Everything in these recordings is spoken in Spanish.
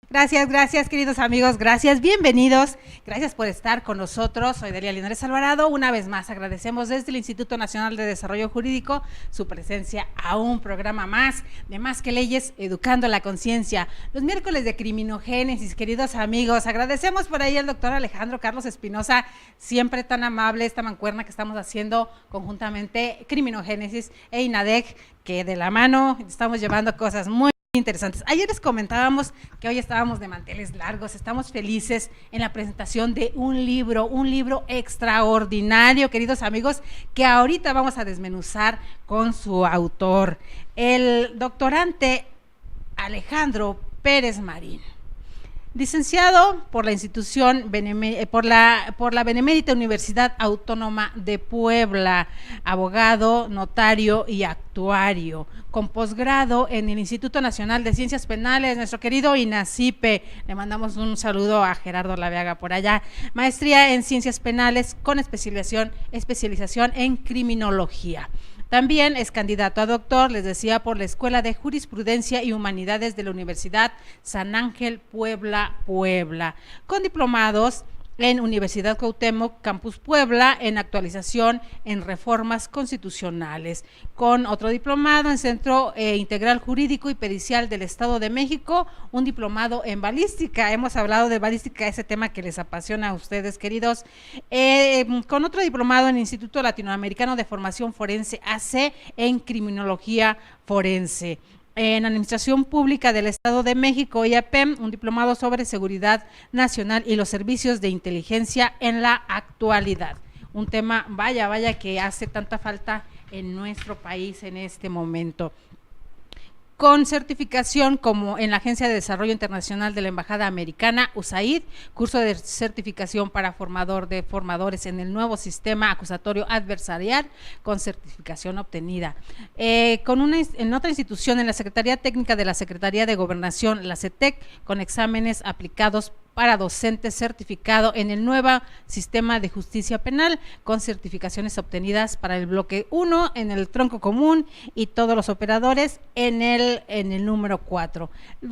Gracias, queridos amigos, gracias, bienvenidos, gracias por estar con nosotros. Soy Delia Linares Alvarado. Una vez más agradecemos desde el Instituto Nacional de Desarrollo Jurídico su presencia a un programa más de Más que Leyes, Educando la Conciencia. Los miércoles de criminogénesis, queridos amigos, agradecemos por ahí al doctor Alejandro Carlos Espinosa, siempre tan amable, esta mancuerna que estamos haciendo conjuntamente, criminogénesis e INADEC, que de la mano estamos llevando cosas muy interesantes. Ayer les comentábamos que hoy estábamos de manteles largos, estamos felices en la presentación de un libro extraordinario, queridos amigos, que ahorita vamos a desmenuzar con su autor, el doctorante Alejandro Pérez Marín. Licenciado por la institución por la Benemérita Universidad Autónoma de Puebla, abogado, notario y actuario, con posgrado en el Instituto Nacional de Ciencias Penales, nuestro querido INACIPE, le mandamos un saludo a Gerardo Laveaga por allá, maestría en Ciencias Penales con especialización en criminología. También es candidato a doctor, les decía, por la Escuela de Jurisprudencia y Humanidades de la Universidad San Ángel Puebla, con diplomados en Universidad Cuauhtémoc, Campus Puebla, en actualización en reformas constitucionales, con otro diplomado en Centro Integral Jurídico y Pericial del Estado de México, un diplomado en balística. Hemos hablado de balística, ese tema que les apasiona a ustedes, queridos, con otro diplomado en Instituto Latinoamericano de Formación Forense, AC, en Criminología Forense. En Administración Pública del Estado de México, IAPEM, un diplomado sobre seguridad nacional y los servicios de inteligencia en la actualidad. Un tema, vaya, que hace tanta falta en nuestro país en este momento. Con certificación como en la Agencia de Desarrollo Internacional de la Embajada Americana, USAID, curso de certificación para formadores en el nuevo sistema acusatorio adversarial, con certificación obtenida. En otra institución, en la Secretaría Técnica de la Secretaría de Gobernación, la CETEC, con exámenes aplicados para docentes, certificado en el nuevo sistema de justicia penal, con certificaciones obtenidas para el bloque 1 en el tronco común y todos los operadores en el número 4,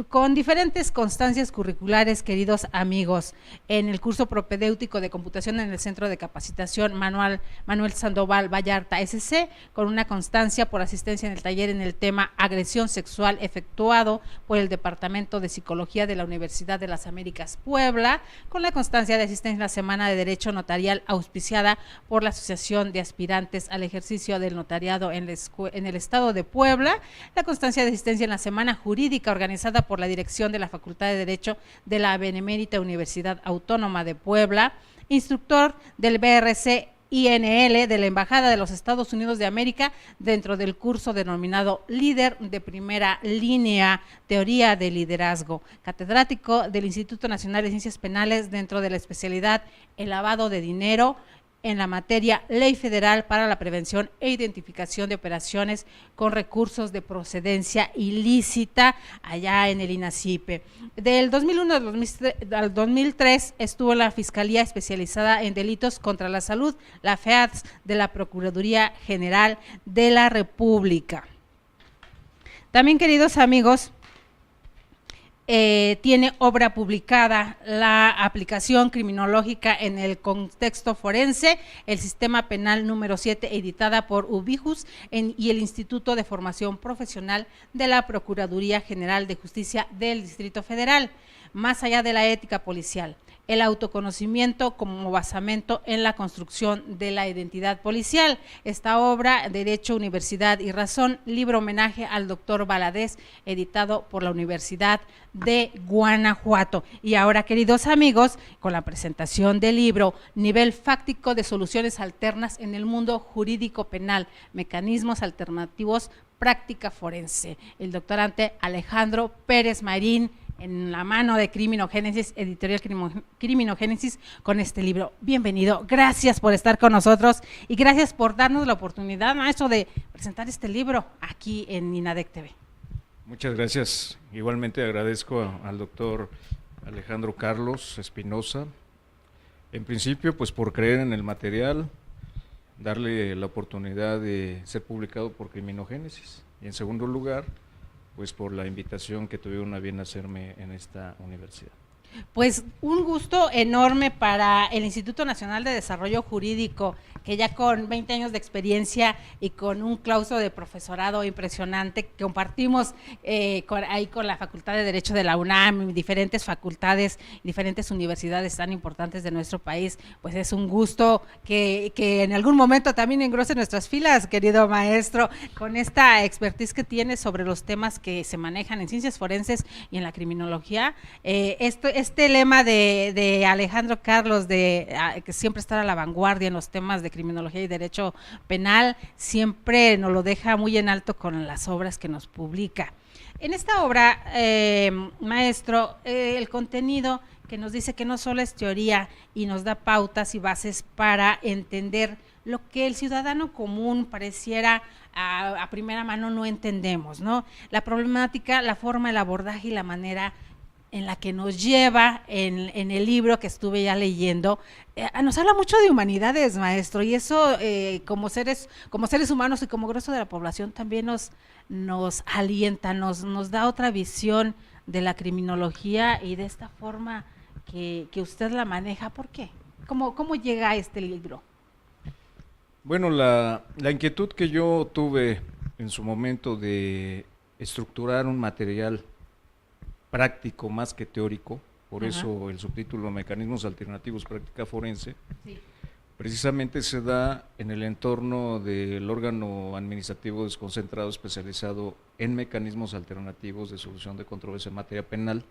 con diferentes constancias curriculares, queridos amigos, en el curso propedéutico de computación en el Centro de Capacitación Manuel Sandoval Vallarta SC, con una constancia por asistencia en el taller en el tema agresión sexual efectuado por el Departamento de Psicología de la Universidad de las Américas Puebla, con la constancia de asistencia en la Semana de Derecho Notarial auspiciada por la Asociación de Aspirantes al Ejercicio del Notariado en el Estado de Puebla, la constancia de asistencia en la Semana Jurídica organizada por la Dirección de la Facultad de Derecho de la Benemérita Universidad Autónoma de Puebla, instructor del BRC INL de la Embajada de los Estados Unidos de América dentro del curso denominado Líder de Primera Línea, Teoría de Liderazgo, catedrático del Instituto Nacional de Ciencias Penales dentro de la especialidad en lavado de dinero, en la materia Ley Federal para la Prevención e Identificación de Operaciones con Recursos de Procedencia Ilícita, allá en el INACIPE. Del 2001 al 2003 estuvo en la Fiscalía Especializada en Delitos contra la Salud, la FEADS, de la Procuraduría General de la República. También, queridos amigos, tiene obra publicada, la aplicación criminológica en el contexto forense, el sistema penal número 7, editada por Ubijus y el Instituto de Formación Profesional de la Procuraduría General de Justicia del Distrito Federal, más allá de la ética policial. El autoconocimiento como basamento en la construcción de la identidad policial. Esta obra, Derecho, Universidad y Razón, libro homenaje al doctor Valadez, editado por la Universidad de Guanajuato. Y ahora, queridos amigos, con la presentación del libro Nivel Fáctico de Soluciones Alternas en el Mundo Jurídico Penal, Mecanismos Alternativos, Práctica Forense. El doctorante Alejandro Pérez Marín, en la mano de Criminogénesis, editorial Criminogénesis, con este libro. Bienvenido, gracias por estar con nosotros y gracias por darnos la oportunidad, maestro, de presentar este libro aquí en INADEC TV. Muchas gracias. Igualmente agradezco al doctor Alejandro Carlos Espinosa, en principio pues por creer en el material, darle la oportunidad de ser publicado por Criminogénesis, y en segundo lugar pues por la invitación que tuvieron a bien hacerme en esta universidad. Pues un gusto enorme para el Instituto Nacional de Desarrollo Jurídico, que ya con 20 años de experiencia y con un claustro de profesorado impresionante, compartimos ahí con la Facultad de Derecho de la UNAM, diferentes facultades, diferentes universidades tan importantes de nuestro país, pues es un gusto que en algún momento también engrose nuestras filas, querido maestro, con esta expertise que tiene sobre los temas que se manejan en ciencias forenses y en la criminología. Este lema de Alejandro Carlos que siempre está a la vanguardia en los temas de criminología y derecho penal, siempre nos lo deja muy en alto con las obras que nos publica. En esta obra, maestro, el contenido que nos dice que no solo es teoría y nos da pautas y bases para entender lo que el ciudadano común pareciera a primera mano no entendemos, ¿no? La problemática, la forma, el abordaje y la manera en la que nos lleva en el libro que estuve ya leyendo, nos habla mucho de humanidades, maestro, y eso como seres humanos y como grueso de la población también nos alienta, nos da otra visión de la criminología y de esta forma que usted la maneja. ¿Por qué? ¿Cómo llega a este libro? Bueno, la inquietud que yo tuve en su momento de estructurar un material práctico más que teórico, por eso el subtítulo Mecanismos Alternativos Práctica Forense, sí, precisamente se da en el entorno del órgano administrativo desconcentrado especializado en mecanismos alternativos de solución de controversia en materia penal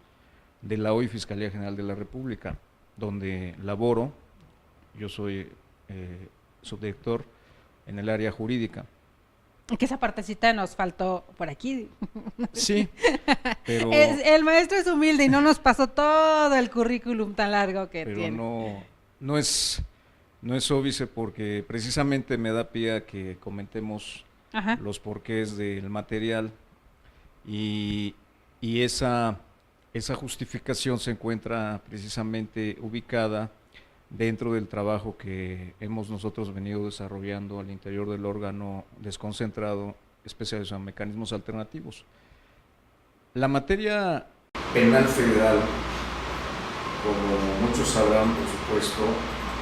de la hoy Fiscalía General de la República, donde laboro. Yo soy subdirector en el área jurídica. Que esa partecita nos faltó por aquí. Sí, pero el maestro es humilde y no nos pasó todo el currículum tan largo que pero tiene. No es óbice, porque precisamente me da pie a que comentemos los porqués del material y esa justificación se encuentra precisamente ubicada dentro del trabajo que hemos nosotros venido desarrollando al interior del órgano desconcentrado especializado en mecanismos alternativos. La materia penal federal, como muchos sabrán, por supuesto,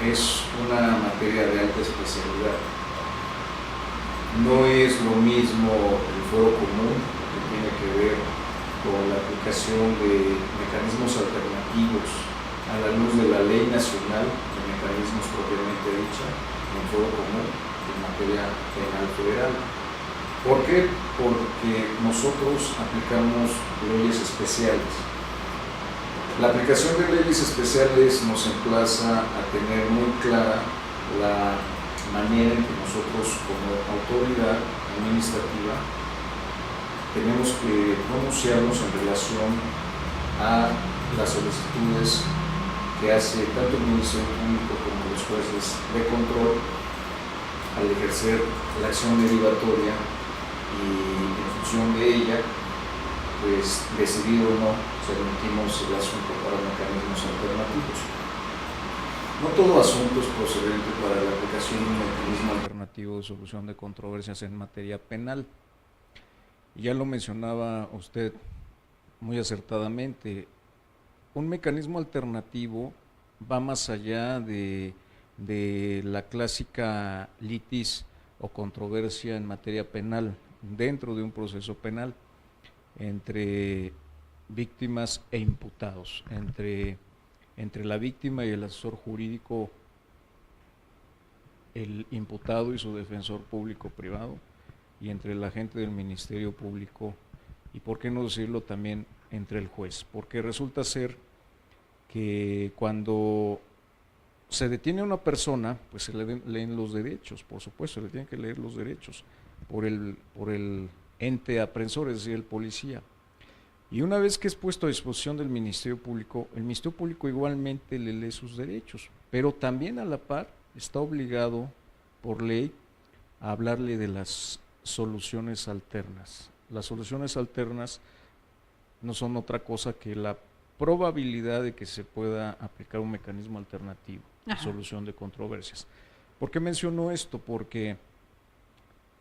es una materia de alta especialidad. No es lo mismo el fuero común, que tiene que ver con la aplicación de mecanismos alternativos a la luz de la Ley Nacional de Mecanismos propiamente dicha, en fuero común, en materia penal federal. ¿Por qué? Porque nosotros aplicamos leyes especiales. La aplicación de leyes especiales nos emplaza a tener muy clara la manera en que nosotros, como autoridad administrativa, tenemos que pronunciarnos en relación a las solicitudes que hace tanto el Ministerio Público como los jueces de control al ejercer la acción derivatoria y en función de ella, pues decidir o no, remitimos el asunto para mecanismos alternativos. No todo asunto es procedente para la aplicación de un mecanismo alternativo de solución de controversias en materia penal. Ya lo mencionaba usted muy acertadamente. Un mecanismo alternativo va más allá de la clásica litis o controversia en materia penal dentro de un proceso penal entre víctimas e imputados, entre la víctima y el asesor jurídico, el imputado y su defensor público privado, y entre el agente del Ministerio Público y, por qué no decirlo, también entre el juez, porque resulta ser que cuando se detiene a una persona, pues se le leen los derechos, por supuesto, se le tienen que leer los derechos por el ente aprensor, es decir, el policía. Y una vez que es puesto a disposición del Ministerio Público, el Ministerio Público igualmente le lee sus derechos, pero también a la par está obligado por ley a hablarle de las soluciones alternas. Las soluciones alternas no son otra cosa que la probabilidad de que se pueda aplicar un mecanismo alternativo de solución de controversias. ¿Por qué menciono esto? Porque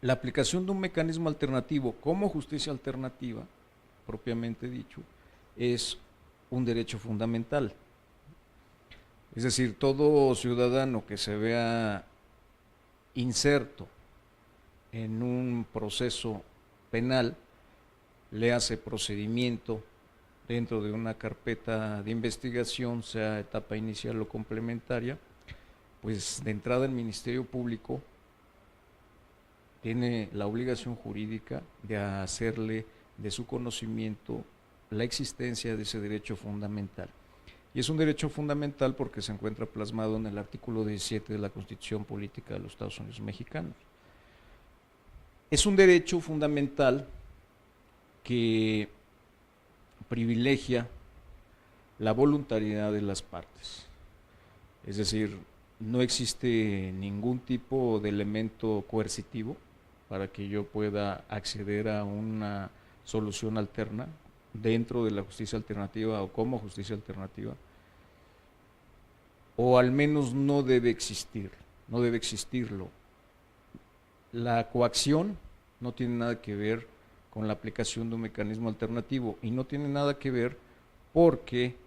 la aplicación de un mecanismo alternativo como justicia alternativa propiamente dicho, es un derecho fundamental. Es decir, todo ciudadano que se vea inserto en un proceso penal, le hace procedimiento dentro de una carpeta de investigación, sea etapa inicial o complementaria, pues de entrada el Ministerio Público tiene la obligación jurídica de hacerle de su conocimiento la existencia de ese derecho fundamental. Y es un derecho fundamental porque se encuentra plasmado en el artículo 17 de la Constitución Política de los Estados Unidos Mexicanos. Es un derecho fundamental que privilegia la voluntariedad de las partes. Es decir, no existe ningún tipo de elemento coercitivo para que yo pueda acceder a una solución alterna dentro de la justicia alternativa o como justicia alternativa, o al menos no debe existirlo. La coacción no tiene nada que ver con la aplicación de un mecanismo alternativo y no tiene nada que ver porque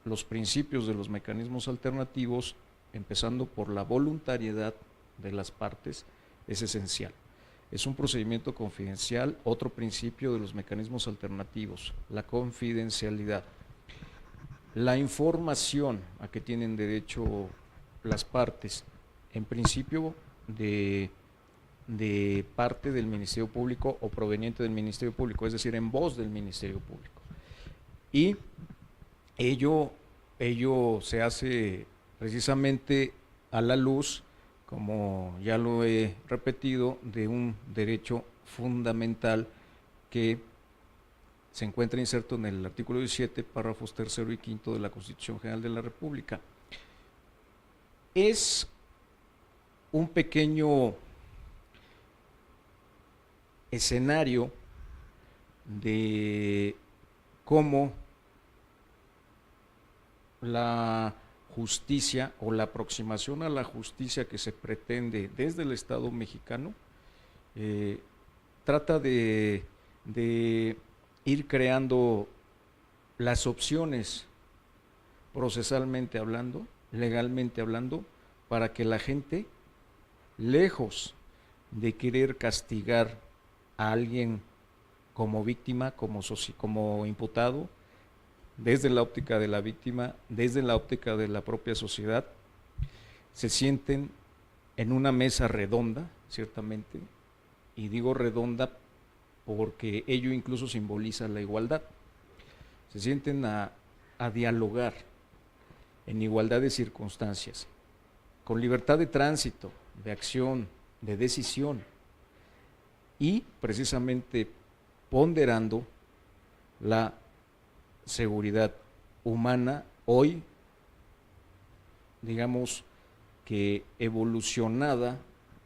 los principios de los mecanismos alternativos, empezando por la voluntariedad de las partes, es esencial. Es un procedimiento confidencial. Otro principio de los mecanismos alternativos, la confidencialidad. La información a que tienen derecho las partes, en principio de parte del Ministerio Público o proveniente del Ministerio Público, es decir, en voz del Ministerio Público. Y ello se hace precisamente a la luz, como ya lo he repetido, de un derecho fundamental que se encuentra inserto en el artículo 17, párrafos 3º y 5º de la Constitución General de la República. Es un pequeño escenario de cómo la justicia o la aproximación a la justicia que se pretende desde el Estado mexicano trata de ir creando las opciones procesalmente hablando, legalmente hablando, para que la gente, lejos de querer castigar a alguien como víctima, como imputado, desde la óptica de la víctima, desde la óptica de la propia sociedad, se sienten en una mesa redonda, ciertamente, y digo redonda porque ello incluso simboliza la igualdad. Se sienten a dialogar en igualdad de circunstancias, con libertad de tránsito, de acción, de decisión, y precisamente ponderando la seguridad humana hoy, digamos que evolucionada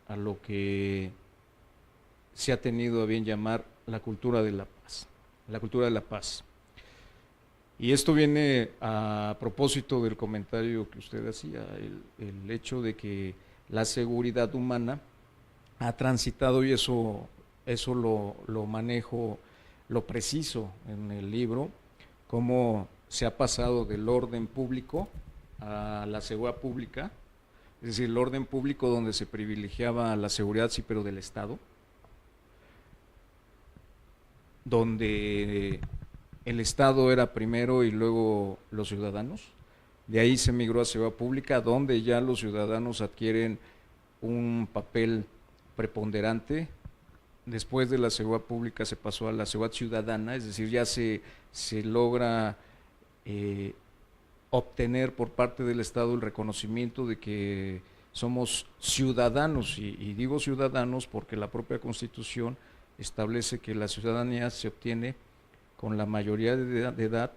a lo que se ha tenido a bien llamar la cultura de la paz, la cultura de la paz. Y esto viene a propósito del comentario que usted hacía, el hecho de que la seguridad humana ha transitado, y eso lo manejo, lo preciso en el libro, cómo se ha pasado del orden público a la seguridad pública, es decir, el orden público donde se privilegiaba la seguridad, sí, pero del Estado, donde el Estado era primero y luego los ciudadanos. De ahí se migró a seguridad pública, donde ya los ciudadanos adquieren un papel preponderante. Después de la seguridad pública se pasó a la seguridad ciudadana, es decir, ya se logra obtener por parte del Estado el reconocimiento de que somos ciudadanos, y digo ciudadanos porque la propia Constitución establece que la ciudadanía se obtiene con la mayoría de edad,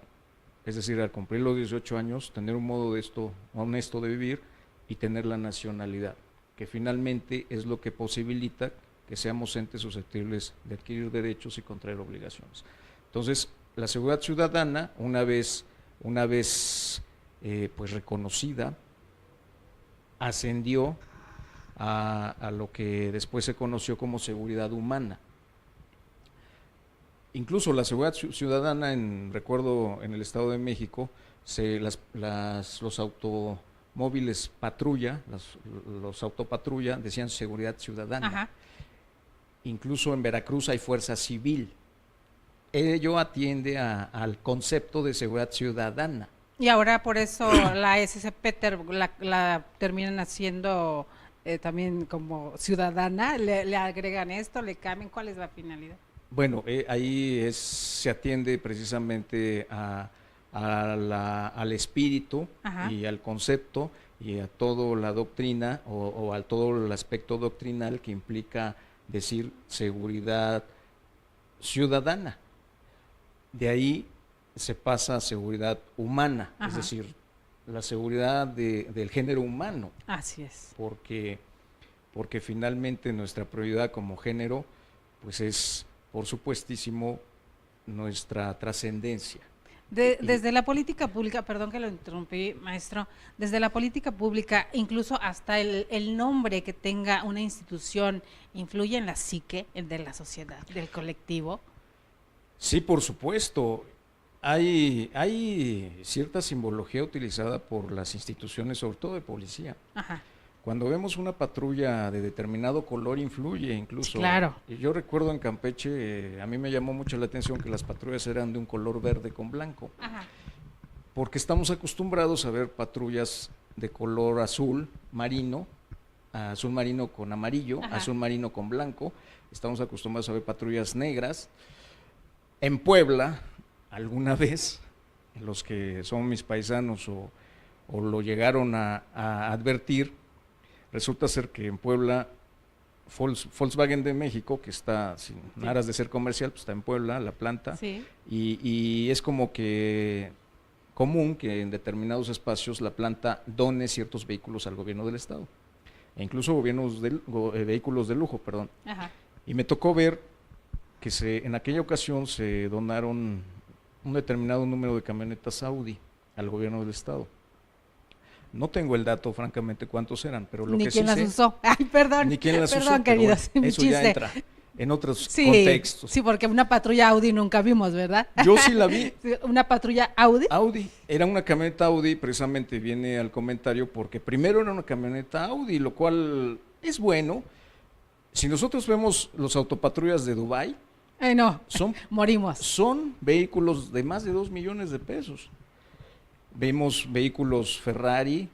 es decir, al cumplir los 18 años, tener un modo honesto de vivir y tener la nacionalidad, que finalmente es lo que posibilita que seamos entes susceptibles de adquirir derechos y contraer obligaciones. Entonces, la seguridad ciudadana, una vez pues reconocida, ascendió a lo que después se conoció como seguridad humana. incluso la seguridad ciudadana, recuerdo en el Estado de México, los automóviles patrulla, los autopatrulla decían seguridad ciudadana. Ajá. Incluso en Veracruz hay fuerza civil. Ello atiende al concepto de seguridad ciudadana. Y ahora por eso la SCP la terminan haciendo también como ciudadana, le agregan esto, le cambian, ¿cuál es la finalidad? Bueno, ahí se atiende precisamente al espíritu. Ajá. Y al concepto y a toda la doctrina o a todo el aspecto doctrinal que implica decir seguridad ciudadana. De ahí se pasa a seguridad humana. Ajá. Es decir, la seguridad del género humano. Así es. Porque finalmente nuestra prioridad como género pues es, por supuestísimo, nuestra trascendencia. Desde la política pública, perdón que lo interrumpí, maestro, desde la política pública, incluso hasta el nombre que tenga una institución, ¿influye en la psique de la sociedad, del colectivo? Sí, por supuesto. Hay cierta simbología utilizada por las instituciones, sobre todo de policía. Ajá. Cuando vemos una patrulla de determinado color influye incluso. Sí, claro. Yo recuerdo en Campeche, a mí me llamó mucho la atención que las patrullas eran de un color verde con blanco. Ajá. Porque estamos acostumbrados a ver patrullas de color azul marino con amarillo, ajá, azul marino con blanco. Estamos acostumbrados a ver patrullas negras. En Puebla, alguna vez, los que son mis paisanos o lo llegaron a advertir, resulta ser que en Puebla, Volkswagen de México, que está sin aras de ser comercial, pues está en Puebla, la planta, sí, y es como que común que en determinados espacios la planta done ciertos vehículos al gobierno del estado, e incluso vehículos de lujo, perdón. Ajá. Y me tocó ver que en aquella ocasión se donaron un determinado número de camionetas Audi al gobierno del estado. No tengo el dato, francamente, cuántos eran, pero lo ni que quién sí las usó. Ay, perdón. Ni quién las perdón, usó, queridos, bueno, eso ya entra en otros contextos. Sí, porque una patrulla Audi nunca vimos, ¿verdad? Yo sí la vi. ¿Una patrulla Audi? Audi, era una camioneta Audi, precisamente viene al comentario porque primero era una camioneta Audi, lo cual es bueno. Si nosotros vemos los autopatrullas de Dubái, no, morimos. Son vehículos de más de 2 millones de pesos. Vemos vehículos Ferrari,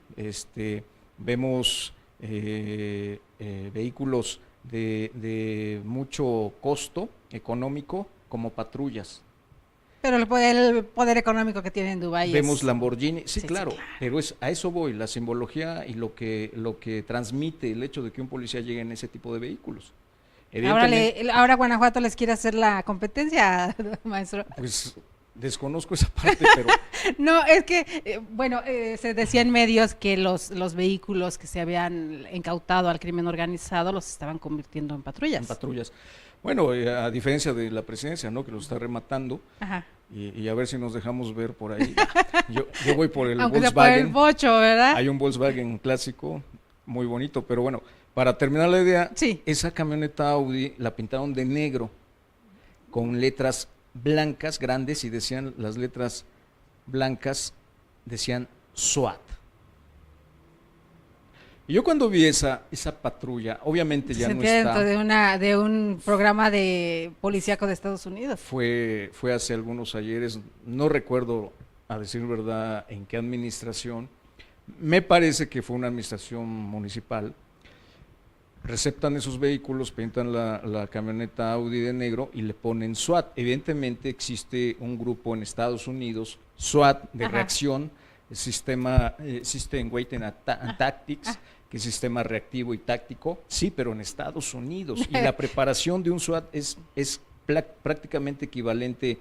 vemos vehículos de mucho costo económico como patrullas. Pero el poder económico que tiene en Dubái vemos Lamborghini, sí, claro, pero a eso voy, la simbología y lo que transmite el hecho de que un policía llegue en ese tipo de vehículos. Ahora Guanajuato les quiere hacer la competencia, maestro. Pues desconozco esa parte, pero... No, es que, se decía en medios que los vehículos que se habían incautado al crimen organizado los estaban convirtiendo en patrullas. En patrullas. Bueno, a diferencia de la presidencia, ¿no? Que los está rematando. Ajá. Y a ver si nos dejamos ver por ahí. Yo voy por el aunque Volkswagen. Sea por el bocho, ¿verdad? Hay un Volkswagen clásico, muy bonito, pero bueno, para terminar la idea, sí, esa camioneta Audi la pintaron de negro, con letras blancas grandes, y decían las letras blancas, decían SWAT. Y yo cuando vi esa patrulla, obviamente ya no está... dentro de un programa de policíaco de Estados Unidos. Fue hace algunos ayeres, no recuerdo, a decir verdad, en qué administración. Me parece que fue una administración municipal. Receptan esos vehículos, pintan la camioneta Audi de negro y le ponen SWAT. Evidentemente existe un grupo en Estados Unidos, SWAT, de reacción, el sistema System Waiting and Tactics, que es sistema reactivo y táctico, sí, pero en Estados Unidos. Y la preparación de un SWAT es prácticamente equivalente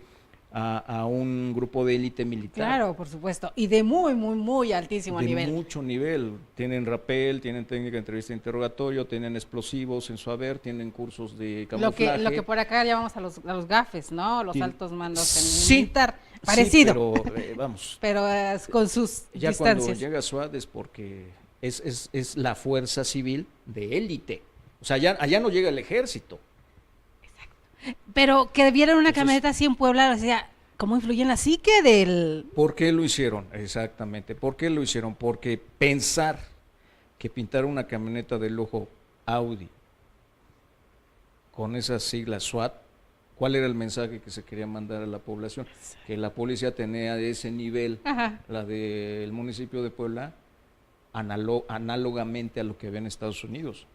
a un grupo de élite militar. Claro, por supuesto, y de muy, muy, muy altísimo nivel. De mucho nivel. Tienen rappel, tienen técnica de entrevista e interrogatorio, tienen explosivos en su haber, tienen cursos de camuflaje. Lo que por acá llamamos a los gafes, ¿no? Los altos mandos en militar. Parecido. Sí, pero vamos. Pero con sus ya distancias. Cuando llega SWAT es porque es la fuerza civil de élite. O sea, allá no llega el ejército. Pero que vieran una Entonces, camioneta así en Puebla, o sea, ¿cómo influye en la psique del...? ¿por qué lo hicieron? Exactamente. ¿Por qué lo hicieron? Porque pensar que pintar una camioneta de lujo Audi con esas siglas SWAT, ¿cuál era el mensaje que se quería mandar a la población? Que la policía tenía de ese nivel, Ajá. la del municipio de Puebla, análogamente a lo que había en Estados Unidos.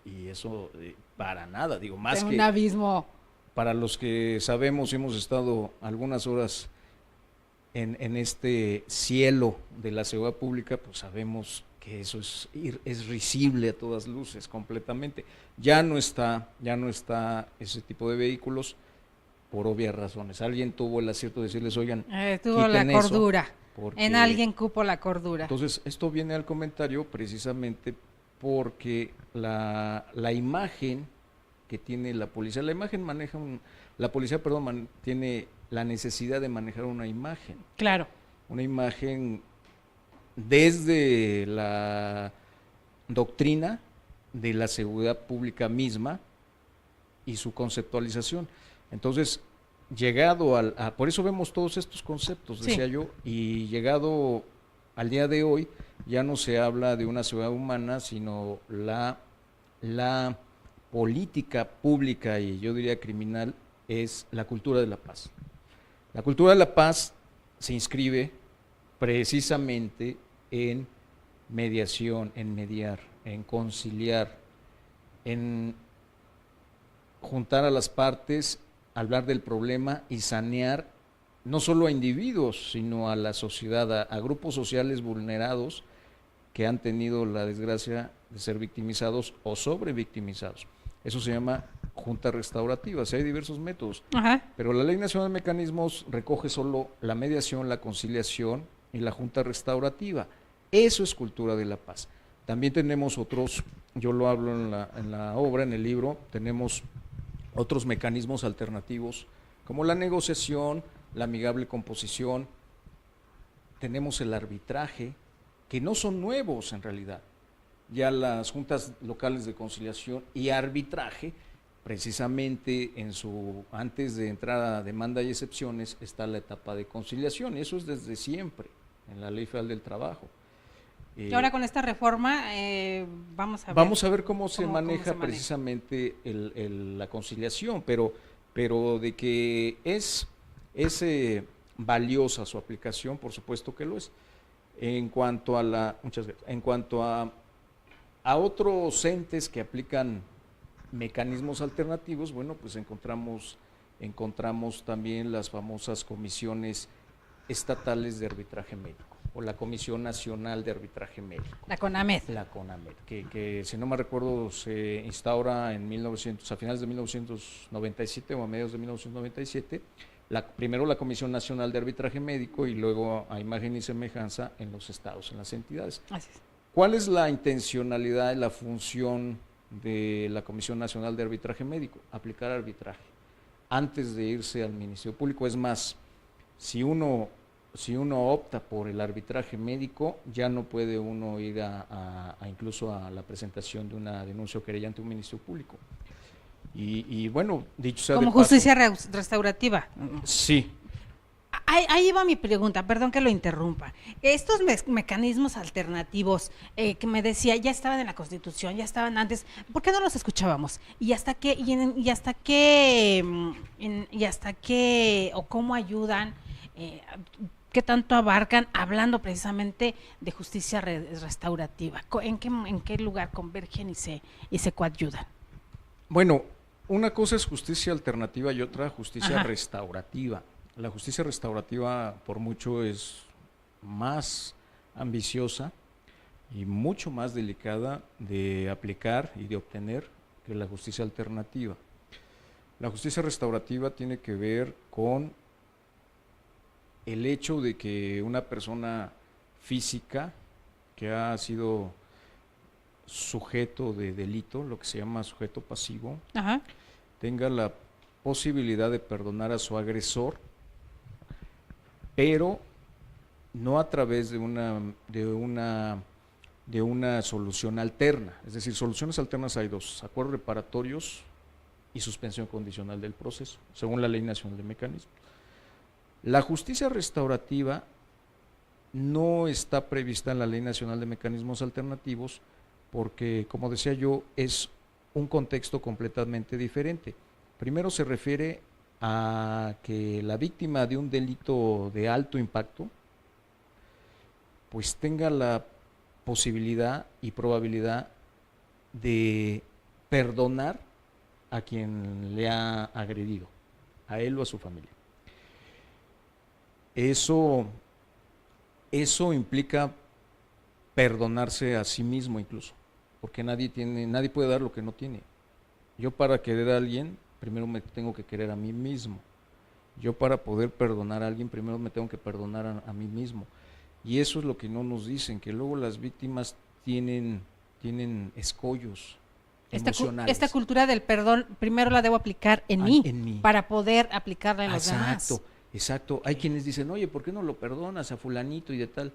Y eso para nada, digo, más De que un abismo. para los que sabemos y hemos estado algunas horas en este cielo de la seguridad pública, pues sabemos que eso es risible a todas luces completamente. Ya no está ese tipo de vehículos por obvias razones. Alguien tuvo el acierto de decirles, oigan, Tuvo la quiten eso, cordura. porque En alguien cupo la cordura. entonces, esto viene al comentario precisamente porque la imagen que tiene la policía, la policía, perdón, tiene la necesidad de manejar una imagen desde la doctrina de la seguridad pública misma y su conceptualización. Entonces, por eso vemos todos estos conceptos, Sí. decía yo, y llegado al día de hoy, ya no se habla de una seguridad humana, sino la política pública y yo diría criminal es la cultura de la paz. La cultura de la paz se inscribe precisamente en mediación, en mediar, en conciliar, en juntar a las partes, hablar del problema y sanear no solo a individuos, sino a la sociedad, a grupos sociales vulnerados que han tenido la desgracia de ser victimizados o sobrevictimizados. Eso se llama junta restaurativa, hay diversos métodos, Ajá. pero la Ley Nacional de Mecanismos recoge solo la mediación, la conciliación y la junta restaurativa. Eso es cultura de la paz. También tenemos otros, yo lo hablo en la obra, en el libro, tenemos otros mecanismos alternativos como la negociación, la amigable composición, tenemos el arbitraje, que no son nuevos en realidad. Ya las juntas locales de conciliación y arbitraje, precisamente antes de entrar a demanda y excepciones, está la etapa de conciliación, y eso es desde siempre, en la Ley Federal del Trabajo. Y ahora con esta reforma vamos a ver cómo se maneja se maneja precisamente la conciliación, pero de que es valiosa su aplicación, por supuesto que lo es. En cuanto a otros entes que aplican mecanismos alternativos, bueno, pues encontramos también las famosas comisiones estatales de arbitraje médico o la Comisión Nacional de Arbitraje Médico. La CONAMED. La CONAMED, que si no me recuerdo se instaura a finales de 1997 o a mediados de 1997, primero la Comisión Nacional de Arbitraje Médico y luego a imagen y semejanza en los estados, en las entidades. Así es. ¿Cuál es la intencionalidad y la función de la Comisión Nacional de Arbitraje Médico? Aplicar arbitraje antes de irse al Ministerio Público. Es más, si uno opta por el arbitraje médico, ya no puede uno ir incluso a la presentación de una denuncia o querella ante un Ministerio Público. Y bueno, dicho sea Como de paso, justicia restaurativa. sí. Ahí va mi pregunta, perdón que lo interrumpa. Estos mecanismos alternativos que me decía, ya estaban en la Constitución, ya estaban antes, ¿por qué no los escuchábamos? ¿Y hasta qué, o cómo ayudan, qué tanto abarcan, hablando precisamente de justicia restaurativa? ¿En qué lugar convergen y se coadyudan? Bueno, una cosa es justicia alternativa y otra justicia Ajá. restaurativa. La justicia restaurativa por mucho es más ambiciosa y mucho más delicada de aplicar y de obtener que la justicia alternativa. La justicia restaurativa tiene que ver con el hecho de que una persona física que ha sido sujeto de delito, lo que se llama sujeto pasivo, Ajá. tenga la posibilidad de perdonar a su agresor, pero no a través de una solución alterna. Es decir, soluciones alternas hay dos: acuerdos reparatorios y suspensión condicional del proceso, según la Ley Nacional de Mecanismos. La justicia restaurativa no está prevista en la Ley Nacional de Mecanismos Alternativos porque, como decía yo, es un contexto completamente diferente. Primero se refiere a que la víctima de un delito de alto impacto pues tenga la posibilidad y probabilidad de perdonar a quien le ha agredido, a él o a su familia. Eso implica perdonarse a sí mismo incluso, porque nadie puede dar lo que no tiene. Yo para querer a alguien, primero me tengo que querer a mí mismo. Yo para poder perdonar a alguien, primero me tengo que perdonar a mí mismo. Y eso es lo que no nos dicen, que luego las víctimas tienen escollos emocionales. Esta cultura del perdón, primero la debo aplicar en mí, para poder aplicarla en los demás. Exacto. Hay quienes dicen, oye, ¿por qué no lo perdonas a fulanito y de tal?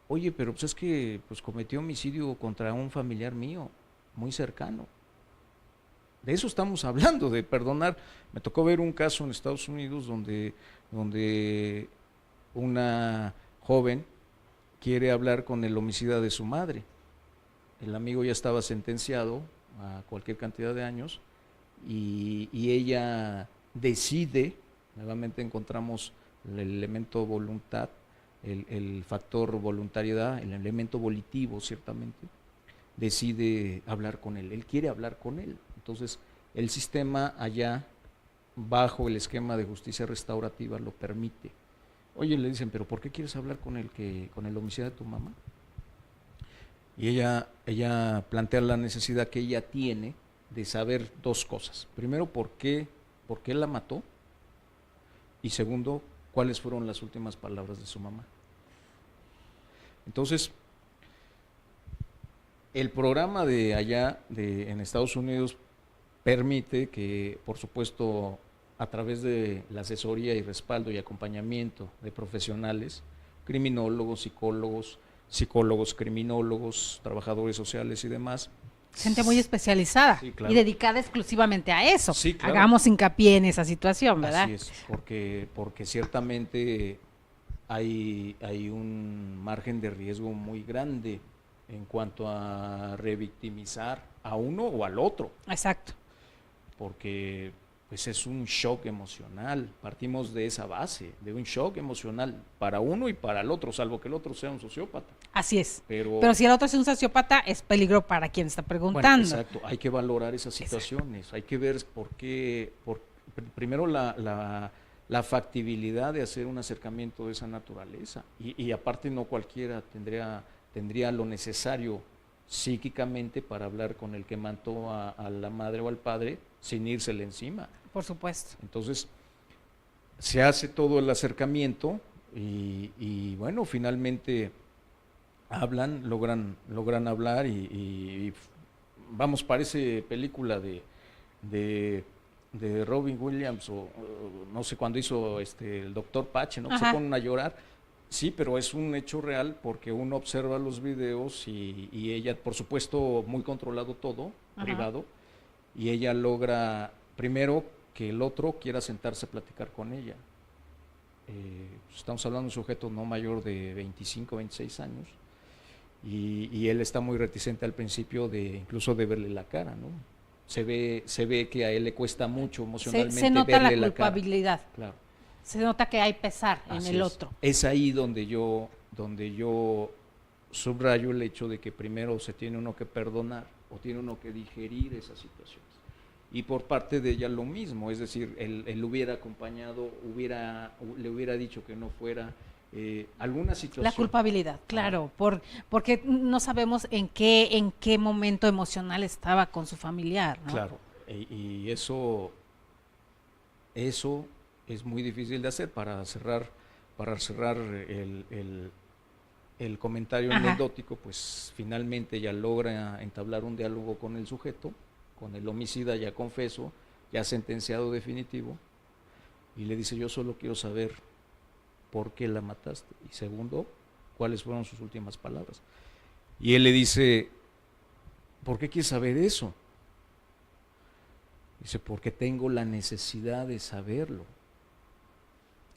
Oye, pero pues es que cometió homicidio contra un familiar mío, muy cercano. De eso estamos hablando, de perdonar. Me tocó ver un caso en Estados Unidos donde una joven quiere hablar con el homicida de su madre. El amigo ya estaba sentenciado a cualquier cantidad de años y ella decide, nuevamente encontramos el elemento voluntad, el factor voluntariedad, el elemento volitivo ciertamente, decide hablar con él quiere hablar con él. Entonces el sistema allá, bajo el esquema de justicia restaurativa, lo permite. Oye, le dicen, pero ¿por qué quieres hablar con el homicida de tu mamá? Y ella plantea la necesidad que ella tiene de saber dos cosas. Primero, ¿por qué la mató? Y segundo, ¿cuáles fueron las últimas palabras de su mamá? Entonces, el programa de allá, en Estados Unidos, permite que, por supuesto, a través de la asesoría y respaldo y acompañamiento de profesionales, criminólogos, psicólogos, criminólogos, trabajadores sociales y demás. Gente muy especializada, sí, claro, y dedicada exclusivamente a eso. Sí, claro. Hagamos hincapié en esa situación, ¿verdad? Así es, porque ciertamente hay un margen de riesgo muy grande en cuanto a revictimizar a uno o al otro. Exacto. Porque pues es un shock emocional, partimos de esa base, de un shock emocional para uno y para el otro, salvo que el otro sea un sociópata. Así es, pero si el otro es un sociópata, es peligro para quien está preguntando. Bueno, exacto, hay que valorar esas situaciones, exacto, hay que ver primero la factibilidad de hacer un acercamiento de esa naturaleza, y aparte no cualquiera tendría lo necesario psíquicamente para hablar con el que mató a la madre o al padre sin írsele encima. Por supuesto. Entonces, se hace todo el acercamiento y bueno, finalmente logran hablar y vamos, parece película de Robin Williams o no sé, cuando hizo el Doctor Pache, ¿no? Se ponen a llorar. Sí, pero es un hecho real porque uno observa los videos y ella, por supuesto, muy controlado todo, privado, y ella logra, primero, que el otro quiera sentarse a platicar con ella. Estamos hablando de un sujeto no mayor de 25, 26 años, y él está muy reticente al principio incluso de verle la cara, ¿no? Se ve que a él le cuesta mucho emocionalmente se nota verle la culpabilidad. Claro. Se nota que hay pesar en el otro. Es ahí donde yo subrayo el hecho de que primero se tiene uno que perdonar o tiene uno que digerir esas situaciones. Y por parte de ella lo mismo, es decir, él hubiera acompañado, le hubiera dicho que no fuera alguna situación. La culpabilidad, claro, porque no sabemos en qué momento emocional estaba con su familiar, ¿no? Claro, y eso es muy difícil de hacer. Para cerrar el comentario anecdótico, pues finalmente ella logra entablar un diálogo con el sujeto, con el homicida ya confeso, ya sentenciado definitivo, y le dice: yo solo quiero saber por qué la mataste, y segundo, cuáles fueron sus últimas palabras. Y él le dice: ¿por qué quieres saber eso? Dice, porque tengo la necesidad de saberlo.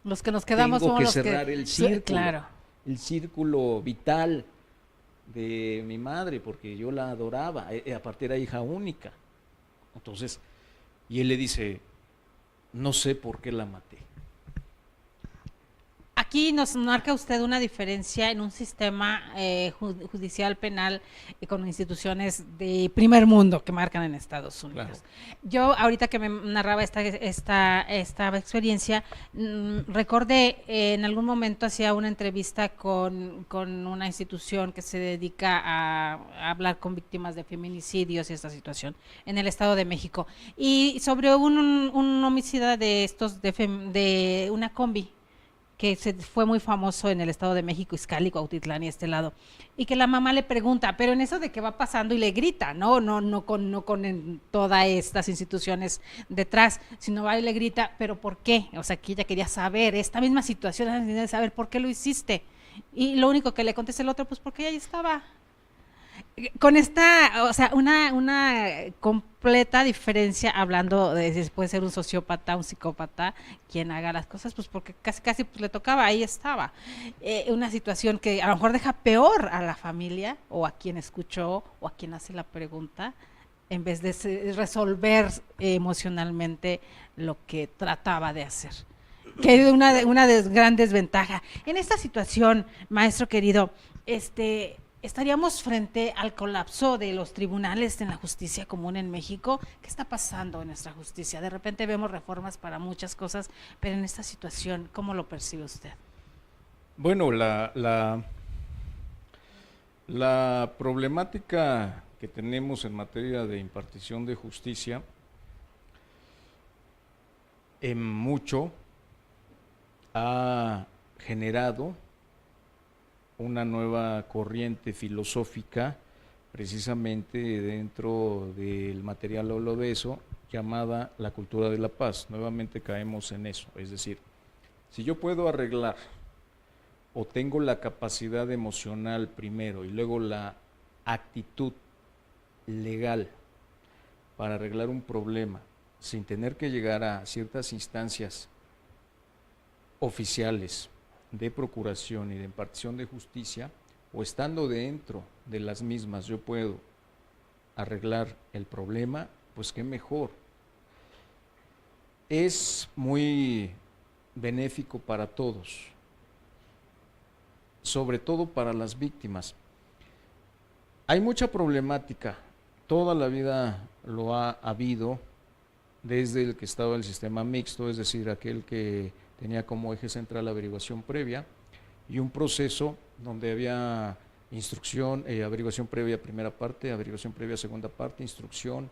Los que nos quedamos Tengo somos que los cerrar que... el círculo, Claro. el círculo vital de mi madre, porque yo la adoraba, aparte era hija única. Entonces, y él le dice, no sé por qué la maté. Aquí nos marca usted una diferencia en un sistema judicial penal con instituciones de primer mundo que marcan en Estados Unidos. Claro. Yo ahorita que me narraba esta experiencia, recordé en algún momento hacía una entrevista con una institución que se dedica a hablar con víctimas de feminicidios y esta situación en el Estado de México, y sobre un homicida de estos de una combi que fue muy famoso en el Estado de México, Izcalli, Cuautitlán y este lado, y que la mamá le pregunta, pero en eso de que va pasando, y le grita, no con todas estas instituciones detrás, sino va y le grita, pero ¿por qué? O sea, que ella quería saber, esta misma situación, de saber por qué lo hiciste, y lo único que le contesta el otro, pues porque ella estaba con esta, o sea, una completa diferencia, hablando de si puede ser un sociópata, un psicópata, quien haga las cosas, pues porque casi pues, le tocaba, ahí estaba. Una situación que a lo mejor deja peor a la familia, o a quien escuchó, o a quien hace la pregunta, en vez de resolver emocionalmente lo que trataba de hacer. Que es una gran desventaja. En esta situación, maestro querido, ¿estaríamos frente al colapso de los tribunales en la justicia común en México? ¿Qué está pasando en nuestra justicia? De repente vemos reformas para muchas cosas, pero en esta situación, ¿cómo lo percibe usted? Bueno, la problemática que tenemos en materia de impartición de justicia, en mucho ha generado una nueva corriente filosófica, precisamente dentro del material hablo de eso, llamada la cultura de la paz. Nuevamente caemos en eso, es decir, si yo puedo arreglar o tengo la capacidad emocional primero y luego la actitud legal para arreglar un problema sin tener que llegar a ciertas instancias oficiales de procuración y de impartición de justicia, o estando dentro de las mismas yo puedo arreglar el problema, pues qué mejor. Es muy benéfico para todos, sobre todo para las víctimas. Hay mucha problemática, toda la vida lo ha habido, desde el que estaba el sistema mixto, es decir, aquel que tenía como eje central la averiguación previa y un proceso donde había instrucción, averiguación previa primera parte, averiguación previa segunda parte, instrucción,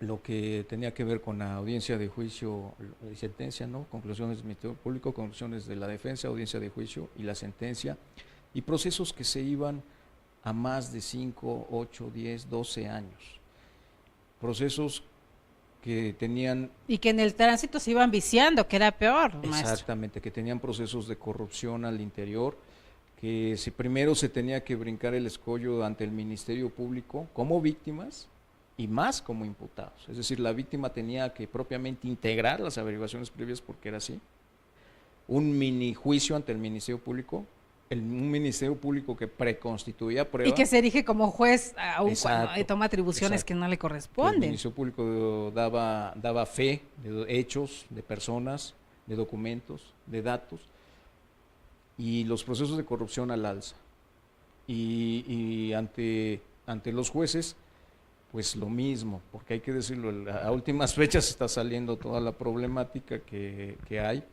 lo que tenía que ver con la audiencia de juicio y sentencia, ¿no? Conclusiones del Ministerio Público, conclusiones de la defensa, audiencia de juicio y la sentencia, y procesos que se iban a más de 5, 8, 10, 12 años. Procesos que tenían... Y que en el tránsito se iban viciando, que era peor, maestro. Exactamente, que tenían procesos de corrupción al interior, que primero se tenía que brincar el escollo ante el Ministerio Público como víctimas y más como imputados. Es decir, la víctima tenía que propiamente integrar las averiguaciones previas porque era así. Un mini juicio ante el Ministerio Público, un Ministerio Público que preconstituía pruebas. Y que se erige como juez aún Exacto, cuando toma atribuciones exacto, que no le El corresponden. Ministerio Público daba fe de hechos, de personas, de documentos, de datos, y los procesos de corrupción al alza. Y ante los jueces, pues lo mismo, porque hay que decirlo, a últimas fechas está saliendo toda la problemática que hay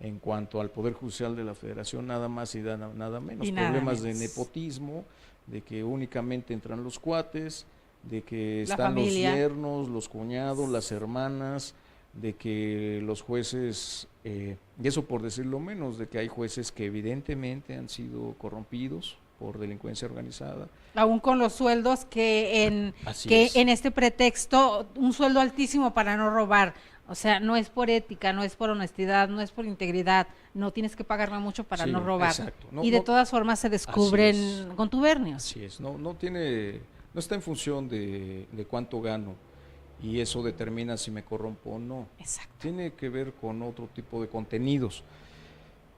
en cuanto al Poder Judicial de la Federación, nada más y nada menos. Y nada Problemas menos. de nepotismo, de que únicamente entran los cuates, de que La están los familia. yernos, los cuñados, las hermanas, de que los jueces, y eso por decirlo menos, de que hay jueces que evidentemente han sido corrompidos por delincuencia organizada. Aún con los sueldos que Así es. en este pretexto, un sueldo altísimo para no robar. O sea, no es por ética, no es por honestidad, no es por integridad, no tienes que pagarme mucho para Sí, no robar. exacto. Y de todas formas se descubren Así es. contubernios. Así es, no está en función de cuánto gano. y eso determina si me corrompo o no. Exacto. Tiene que ver con otro tipo de contenidos.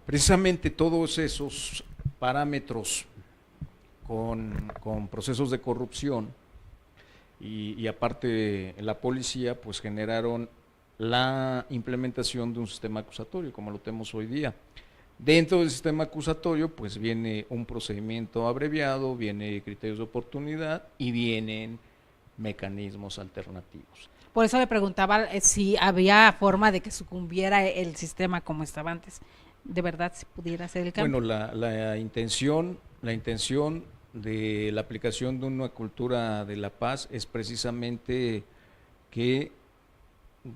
Precisamente todos esos parámetros con procesos de corrupción y aparte la policía, pues generaron la implementación de un sistema acusatorio como lo tenemos hoy día. Dentro del sistema acusatorio, pues viene un procedimiento abreviado, viene criterios de oportunidad y vienen mecanismos alternativos. Por eso le preguntaba si había forma de que sucumbiera el sistema como estaba antes. ¿De verdad se pudiera hacer el cambio? Bueno, la intención de la aplicación de una cultura de la paz es precisamente que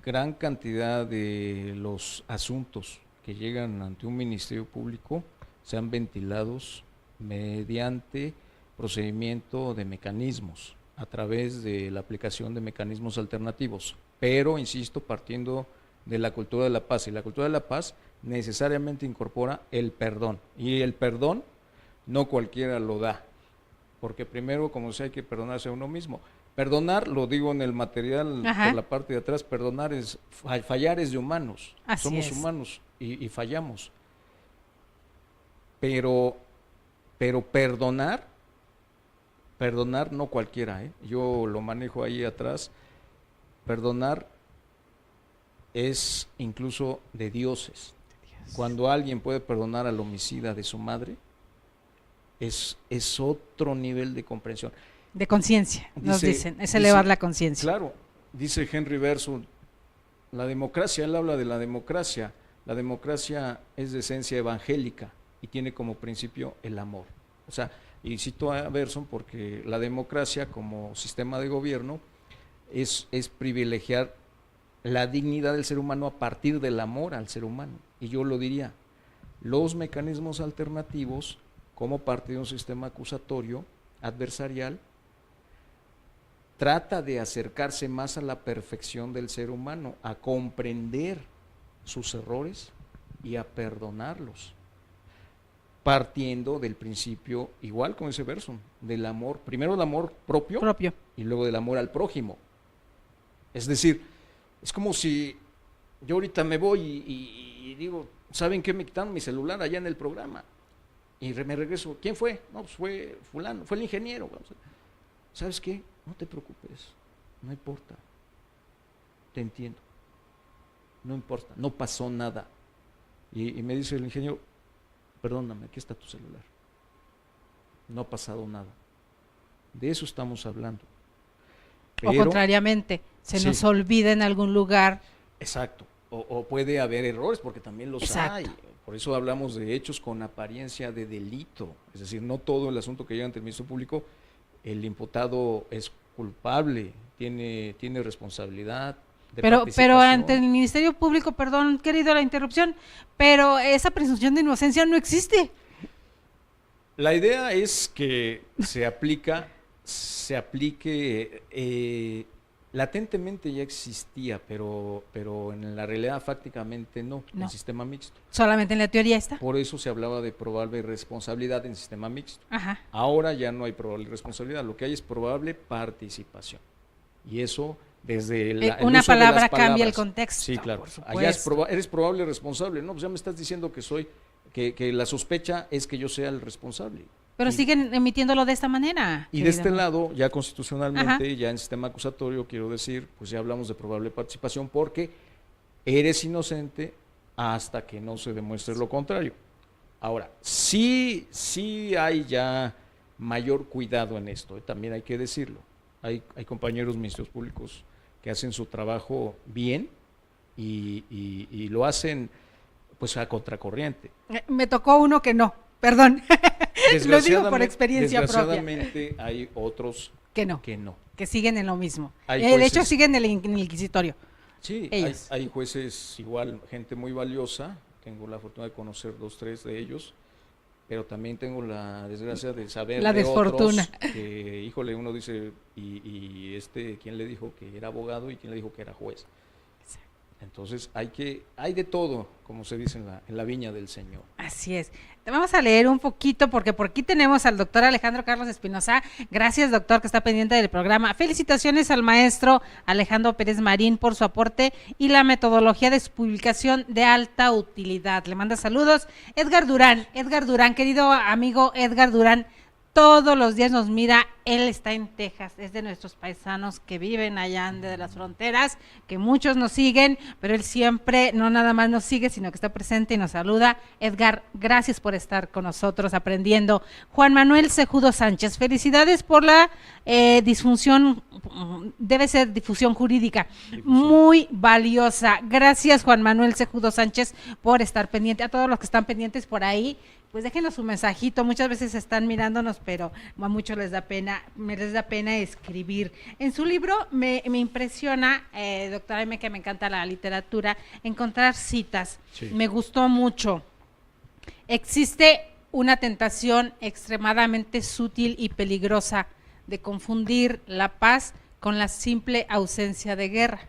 gran cantidad de los asuntos que llegan ante un ministerio público sean ventilados mediante procedimiento de mecanismos, a través de la aplicación de mecanismos alternativos, pero, insisto, partiendo de la cultura de la paz, y la cultura de la paz necesariamente incorpora el perdón, y el perdón no cualquiera lo da, porque primero, como decía, hay que perdonarse a uno mismo. Perdonar, lo digo en el material por la parte de atrás, perdonar es, fallar es de humanos, somos humanos y fallamos, pero perdonar no cualquiera, yo lo manejo ahí atrás, perdonar es incluso de dioses. Cuando alguien puede perdonar al homicida de su madre, es otro nivel de comprensión. De conciencia, nos dicen, es elevar la conciencia. Claro, dice Henry Bergson, la democracia, él habla de la democracia es de esencia evangélica y tiene como principio el amor. O sea, y cito a Bergson porque la democracia como sistema de gobierno es privilegiar la dignidad del ser humano a partir del amor al ser humano. Y yo lo diría, los mecanismos alternativos como parte de un sistema acusatorio adversarial trata de acercarse más a la perfección del ser humano, a comprender sus errores y a perdonarlos, partiendo del principio, igual como dice Bergson, del amor, primero el amor propio y luego del amor al prójimo. Es decir, es como si yo ahorita me voy y digo, ¿saben qué? Me quitaron mi celular allá en el programa y me regreso. ¿Quién fue? No, pues fue fulano, fue el ingeniero. ¿Sabes qué? No te preocupes, no importa, te entiendo, no importa, no pasó nada. Y me dice el ingeniero, perdóname, aquí está tu celular, no ha pasado nada. De eso estamos hablando. Pero, o contrariamente, se nos olvida en algún lugar. Exacto, o puede haber errores, porque también los hay. Por eso hablamos de hechos con apariencia de delito, es decir, no todo el asunto que llega ante el Ministerio Público, el imputado es culpable, tiene responsabilidad de participación. Pero ante el Ministerio Público, perdón, querido, la interrupción, pero esa presunción de inocencia no existe. La idea es que se aplique, latentemente ya existía, pero en la realidad fácticamente no, el sistema mixto. Solamente en la teoría está. Por eso se hablaba de probable responsabilidad en el sistema mixto. Ajá. Ahora ya no hay probable responsabilidad, lo que hay es probable participación. Y eso desde una palabra cambia el contexto. Sí, claro. Allá eres probable responsable. No, pues ya me estás diciendo que la sospecha es que yo sea el responsable. Pero siguen emitiéndolo de esta manera. Y de este lado, ya constitucionalmente, ya en sistema acusatorio, quiero decir, pues ya hablamos de probable participación porque eres inocente hasta que no se demuestre lo contrario. Ahora, sí hay ya mayor cuidado en esto, también hay que decirlo. Hay compañeros ministerios públicos que hacen su trabajo bien y lo hacen pues a contracorriente. Me tocó uno que no, perdón. Lo digo por experiencia propia. Desgraciadamente hay otros que no. Que siguen en lo mismo. De hecho, siguen en el inquisitorio. Sí, hay jueces igual, gente muy valiosa. Tengo la fortuna de conocer 2, 3 de ellos, pero también tengo la desgracia de saber la desfortuna. Otros que, híjole, uno dice, ¿quién le dijo que era abogado y quién le dijo que era juez? Entonces hay de todo, como se dice en la viña del Señor. Así es. Te vamos a leer un poquito porque por aquí tenemos al doctor Alejandro Carlos Espinosa. Gracias, doctor, que está pendiente del programa. Felicitaciones al maestro Alejandro Pérez Marín por su aporte y la metodología de su publicación de alta utilidad. Le manda saludos. Edgar Durán, querido amigo Edgar Durán, todos los días nos mira. Él está en Texas, es de nuestros paisanos que viven allá de las fronteras, que muchos nos siguen, pero él siempre no nada más nos sigue, sino que está presente y nos saluda. Edgar, gracias por estar con nosotros aprendiendo. Juan Manuel Cejudo Sánchez, felicidades por la difusión, debe ser difusión jurídica, muy valiosa. Gracias, Juan Manuel Cejudo Sánchez, por estar pendiente. A todos los que están pendientes por ahí, pues déjenos su mensajito. Muchas veces están mirándonos, pero a muchos les da pena escribir. En su libro me impresiona, doctora M, que me encanta la literatura, encontrar citas. Sí. Me gustó mucho. Existe una tentación extremadamente sutil y peligrosa de confundir la paz con la simple ausencia de guerra.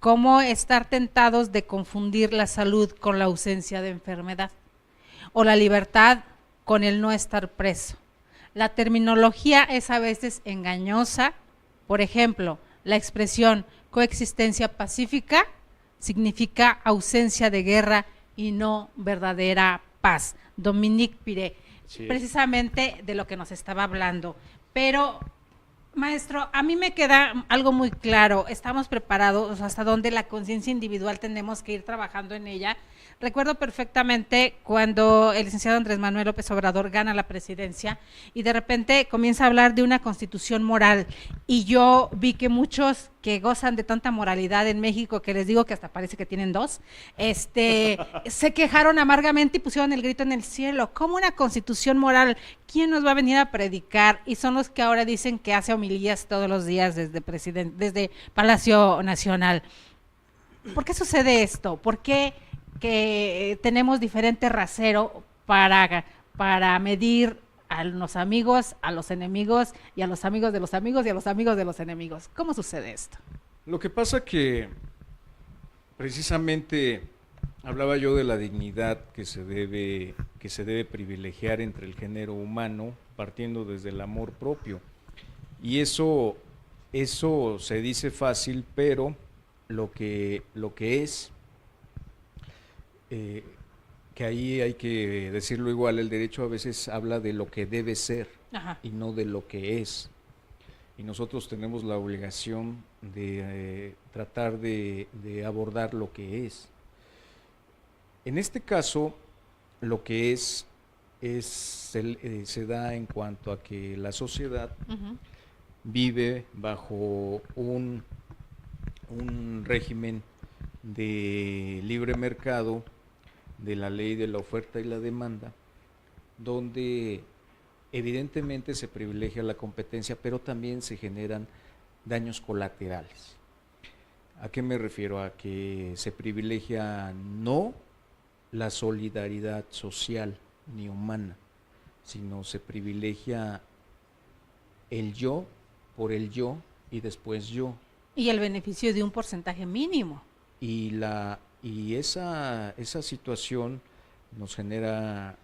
¿Cómo estar tentados de confundir la salud con la ausencia de enfermedad? O la libertad con el no estar preso. La terminología es a veces engañosa. Por ejemplo, la expresión coexistencia pacífica significa ausencia de guerra y no verdadera paz. Dominique Piré, sí, precisamente de lo que nos estaba hablando. Pero, maestro, a mí me queda algo muy claro. Estamos preparados hasta donde la conciencia individual tenemos que ir trabajando en ella. Recuerdo perfectamente cuando el licenciado Andrés Manuel López Obrador gana la presidencia y de repente comienza a hablar de una constitución moral, y yo vi que muchos que gozan de tanta moralidad en México, que les digo que hasta parece que tienen dos, se quejaron amargamente y pusieron el grito en el cielo. ¿Cómo una constitución moral? ¿Quién nos va a venir a predicar? Y son los que ahora dicen que hace homilías todos los días desde Palacio Nacional. ¿Por qué sucede esto? ¿Por qué que tenemos diferente rasero para medir a los amigos, a los enemigos, y a los amigos de los amigos, y a los amigos de los enemigos? ¿Cómo sucede esto? Lo que pasa que precisamente hablaba yo de la dignidad que se debe privilegiar entre el género humano, partiendo desde el amor propio. Y eso se dice fácil, pero lo que es, que ahí hay que decirlo igual, el derecho a veces habla de lo que debe ser. Ajá. Y no de lo que es. Y nosotros tenemos la obligación de tratar de abordar lo que es. En este caso, lo que se da en cuanto a que la sociedad vive bajo un régimen de libre mercado, de la ley de la oferta y la demanda, donde evidentemente se privilegia la competencia, pero también se generan daños colaterales. ¿A qué me refiero? A que se privilegia no la solidaridad social ni humana, sino se privilegia el yo por el yo y después yo. Y el beneficio de un porcentaje mínimo. Y esa situación nos genera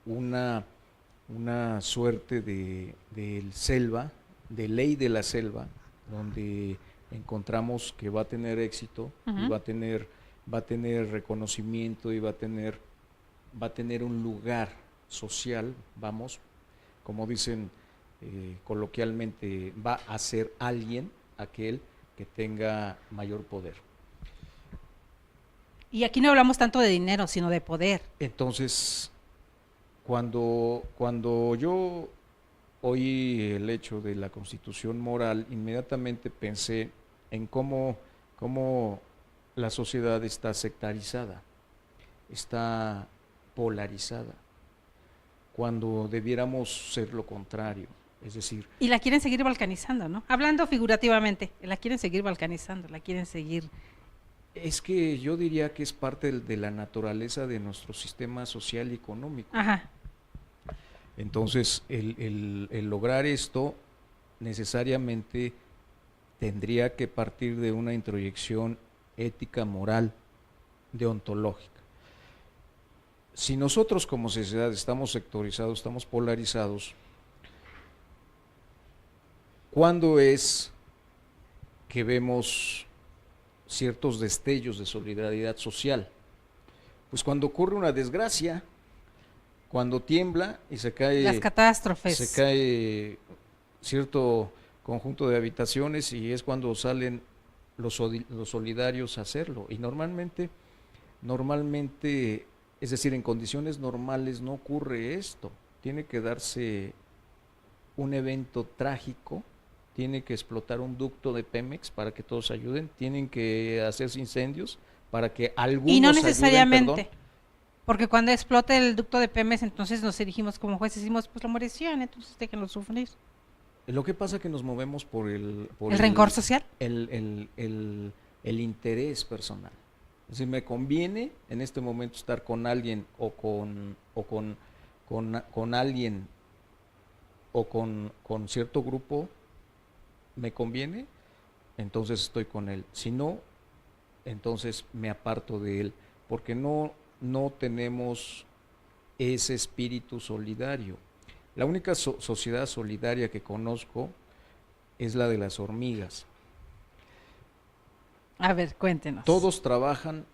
una suerte de selva, de ley de la selva, donde encontramos que va a tener éxito, y va a tener reconocimiento, y va a tener un lugar social, como dicen coloquialmente, va a ser alguien, aquel que tenga mayor poder. Y aquí no hablamos tanto de dinero, sino de poder. Entonces, cuando yo oí el hecho de la Constitución moral, inmediatamente pensé en cómo la sociedad está sectarizada, está polarizada, cuando debiéramos ser lo contrario. Es decir, y la quieren seguir balcanizando, ¿no? Hablando figurativamente, la quieren seguir balcanizando, la quieren seguir. Es que yo diría que es parte de la naturaleza de nuestro sistema social y económico. Ajá. Entonces, el lograr esto necesariamente tendría que partir de una introyección ética, moral, deontológica. Si nosotros como sociedad estamos sectorizados, estamos polarizados, ¿cuándo es que vemos ciertos destellos de solidaridad social? Pues cuando ocurre una desgracia, cuando tiembla y se cae, las catástrofes, se cae cierto conjunto de habitaciones, y es cuando salen los solidarios a hacerlo. Y normalmente, es decir, en condiciones normales no ocurre esto. Tiene que darse un evento trágico, tiene que explotar un ducto de Pemex para que todos ayuden, tienen que hacerse incendios para que algunos y no necesariamente, ayuden, porque cuando explote el ducto de Pemex, entonces nos dirigimos como jueces y decimos, pues lo merecían, entonces déjenlo sufrir. Lo que pasa es que nos movemos por el rencor social, el interés personal. Es decir, me conviene en este momento estar con alguien o con alguien o con cierto grupo, me conviene, entonces estoy con él. Si no, entonces me aparto de él, porque no tenemos ese espíritu solidario. La única sociedad solidaria que conozco es la de las hormigas. A ver, cuéntenos. Todos trabajan,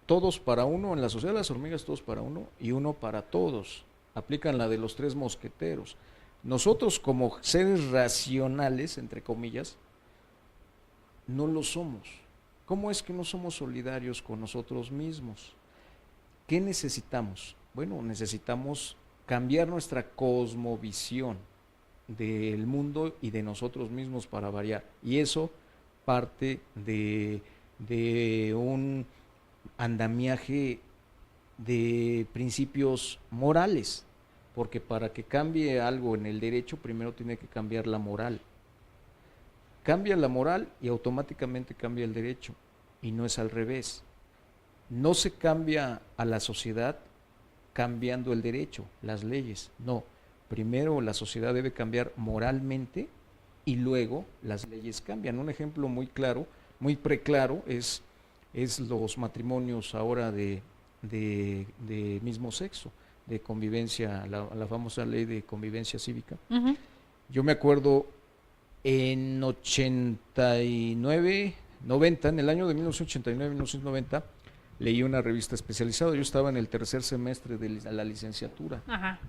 todos para uno, en la sociedad de las hormigas todos para uno y uno para todos. Aplican la de los 3 mosqueteros. Nosotros como seres racionales, entre comillas, no lo somos. ¿Cómo es que no somos solidarios con nosotros mismos? ¿Qué necesitamos? Bueno, necesitamos cambiar nuestra cosmovisión del mundo y de nosotros mismos para variar. Y eso parte de un andamiaje de principios morales, porque para que cambie algo en el derecho, primero tiene que cambiar la moral. Cambia la moral y automáticamente cambia el derecho, y no es al revés. No se cambia a la sociedad cambiando el derecho, las leyes, no. Primero la sociedad debe cambiar moralmente y luego las leyes cambian. Un ejemplo muy claro, muy preclaro, es los matrimonios ahora de mismo sexo, de convivencia, la famosa ley de convivencia cívica. Uh-huh. Yo me acuerdo en 89, 90, en el año de 1989-1990, leí una revista especializada. Yo estaba en el 3er semestre de la licenciatura. Ajá.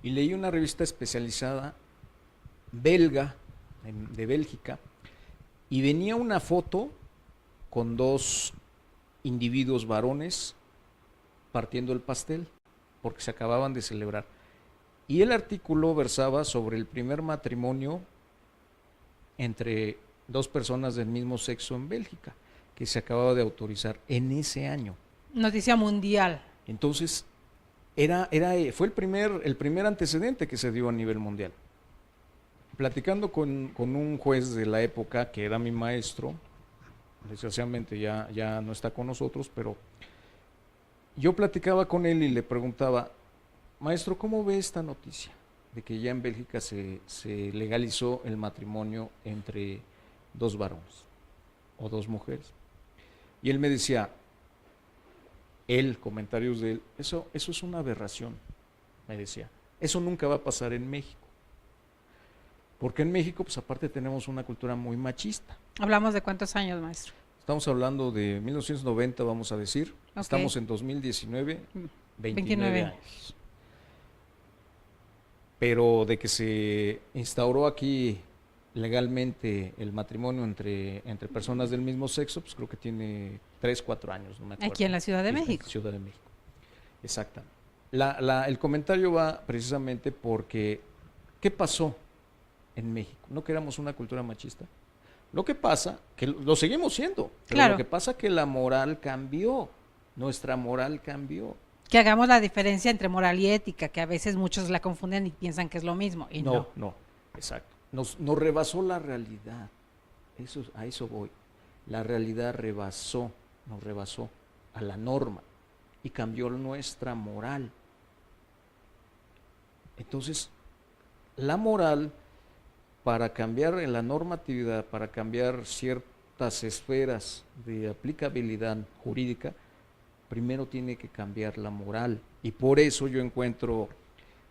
Y leí una revista especializada belga, de Bélgica, y venía una foto con 2 individuos varones partiendo el pastel, porque se acababan de celebrar. Y el artículo versaba sobre el primer matrimonio entre 2 personas del mismo sexo en Bélgica, que se acababa de autorizar en ese año. Noticia mundial. Entonces, fue el primer antecedente que se dio a nivel mundial. Platicando con un juez de la época que era mi maestro, desgraciadamente ya no está con nosotros, pero yo platicaba con él y le preguntaba, maestro, ¿cómo ve esta noticia de que ya en Bélgica se legalizó el matrimonio entre 2 varones o 2 mujeres? Y él me decía, comentarios de él, eso es una aberración, me decía, eso nunca va a pasar en México, porque en México, pues aparte tenemos una cultura muy machista. ¿Hablamos de cuántos años, maestro? Estamos hablando de 1990, vamos a decir, okay. Estamos en 2019, 29 años. Pero de que se instauró aquí legalmente el matrimonio entre personas del mismo sexo, pues creo que tiene 3, 4 años, no me acuerdo. Aquí en la Ciudad de México. Ciudad de México, exactamente. El comentario va precisamente porque, ¿qué pasó en México? ¿No que éramos una cultura machista? Lo que pasa, que lo seguimos siendo, pero claro. Lo que pasa que la moral cambió, nuestra moral cambió. Que hagamos la diferencia entre moral y ética, que a veces muchos la confunden y piensan que es lo mismo, y no. No, exacto. Nos rebasó la realidad, a eso voy. La realidad nos rebasó a la norma y cambió nuestra moral. Entonces, la moral, para cambiar la normatividad, para cambiar ciertas esferas de aplicabilidad jurídica, primero tiene que cambiar la moral. Y por eso yo encuentro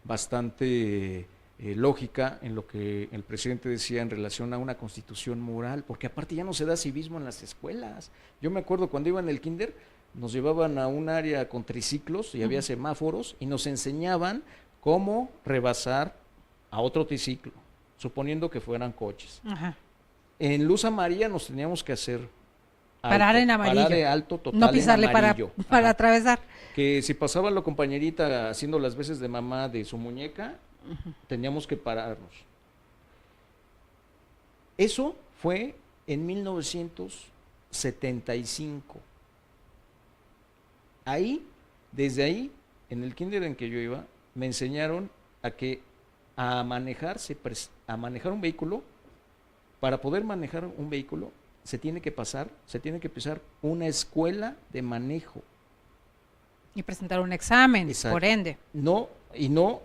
bastante lógica en lo que el presidente decía en relación a una constitución moral, porque aparte ya no se da civismo en las escuelas. Yo me acuerdo cuando iba en el kinder, nos llevaban a un área con triciclos y había semáforos y nos enseñaban cómo rebasar a otro triciclo, suponiendo que fueran coches. Ajá. En luz amarilla nos teníamos que hacer Parar en amarillo. parar de alto total No pisarle en para amarillo. Ajá. atravesar. Que si pasaba la compañerita haciendo las veces de mamá de su muñeca, teníamos que pararnos. Eso fue en 1975. Desde ahí, en el kinder en que yo iba, me enseñaron a manejar un vehículo. Para poder manejar un vehículo se tiene que pisar una escuela de manejo. Y presentar un examen, Exacto. por ende. No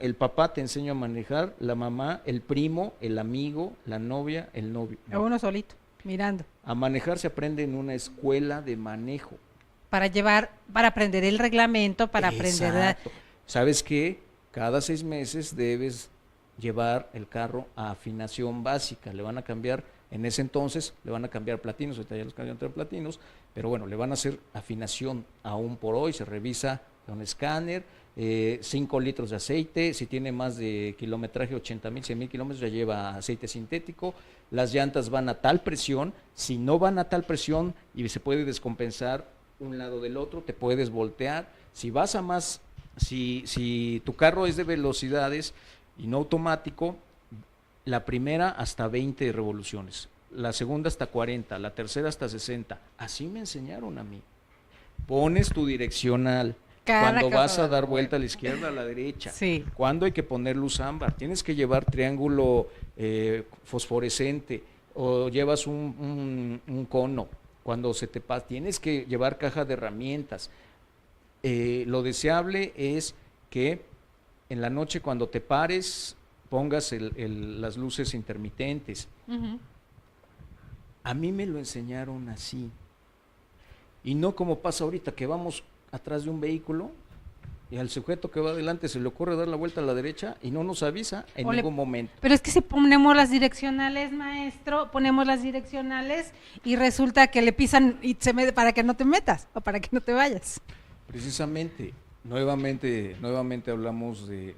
el papá te enseña a manejar, la mamá, el primo, el amigo, la novia, el novio. O No. uno solito, mirando. A manejar se aprende en una escuela de manejo. Para aprender el reglamento, para aprender. Exacto. ¿Sabes qué? Cada 6 meses debes llevar el carro a afinación básica. Le van a cambiar, en ese entonces, le van a cambiar platinos, ahorita ya los cambian entre platinos, pero bueno, le van a hacer afinación aún por hoy, se revisa con escáner, 5 litros de aceite, si tiene más de kilometraje, 80,000, 100,000 kilómetros, ya lleva aceite sintético, las llantas van a tal presión, si no van a tal presión y se puede descompensar un lado del otro, te puedes voltear, si vas a más, si tu carro es de velocidades y no automático, la primera hasta 20 revoluciones, la segunda hasta 40, la tercera hasta 60, así me enseñaron a mí. Pones tu direccional, cuando vas a dar vuelta a la izquierda, a la derecha, Sí. cuando hay que poner luz ámbar, tienes que llevar triángulo fosforescente o llevas un cono, cuando se te pasa, tienes que llevar caja de herramientas. Lo deseable es que en la noche cuando te pares pongas las luces intermitentes. Ujú. A mí me lo enseñaron así. Y no como pasa ahorita, que vamos atrás de un vehículo y al sujeto que va adelante se le ocurre dar la vuelta a la derecha y no nos avisa en ningún momento. Pero es que si ponemos las direccionales, maestro, ponemos las direccionales y resulta que le pisan y para que no te metas o para que no te vayas. Precisamente, nuevamente hablamos de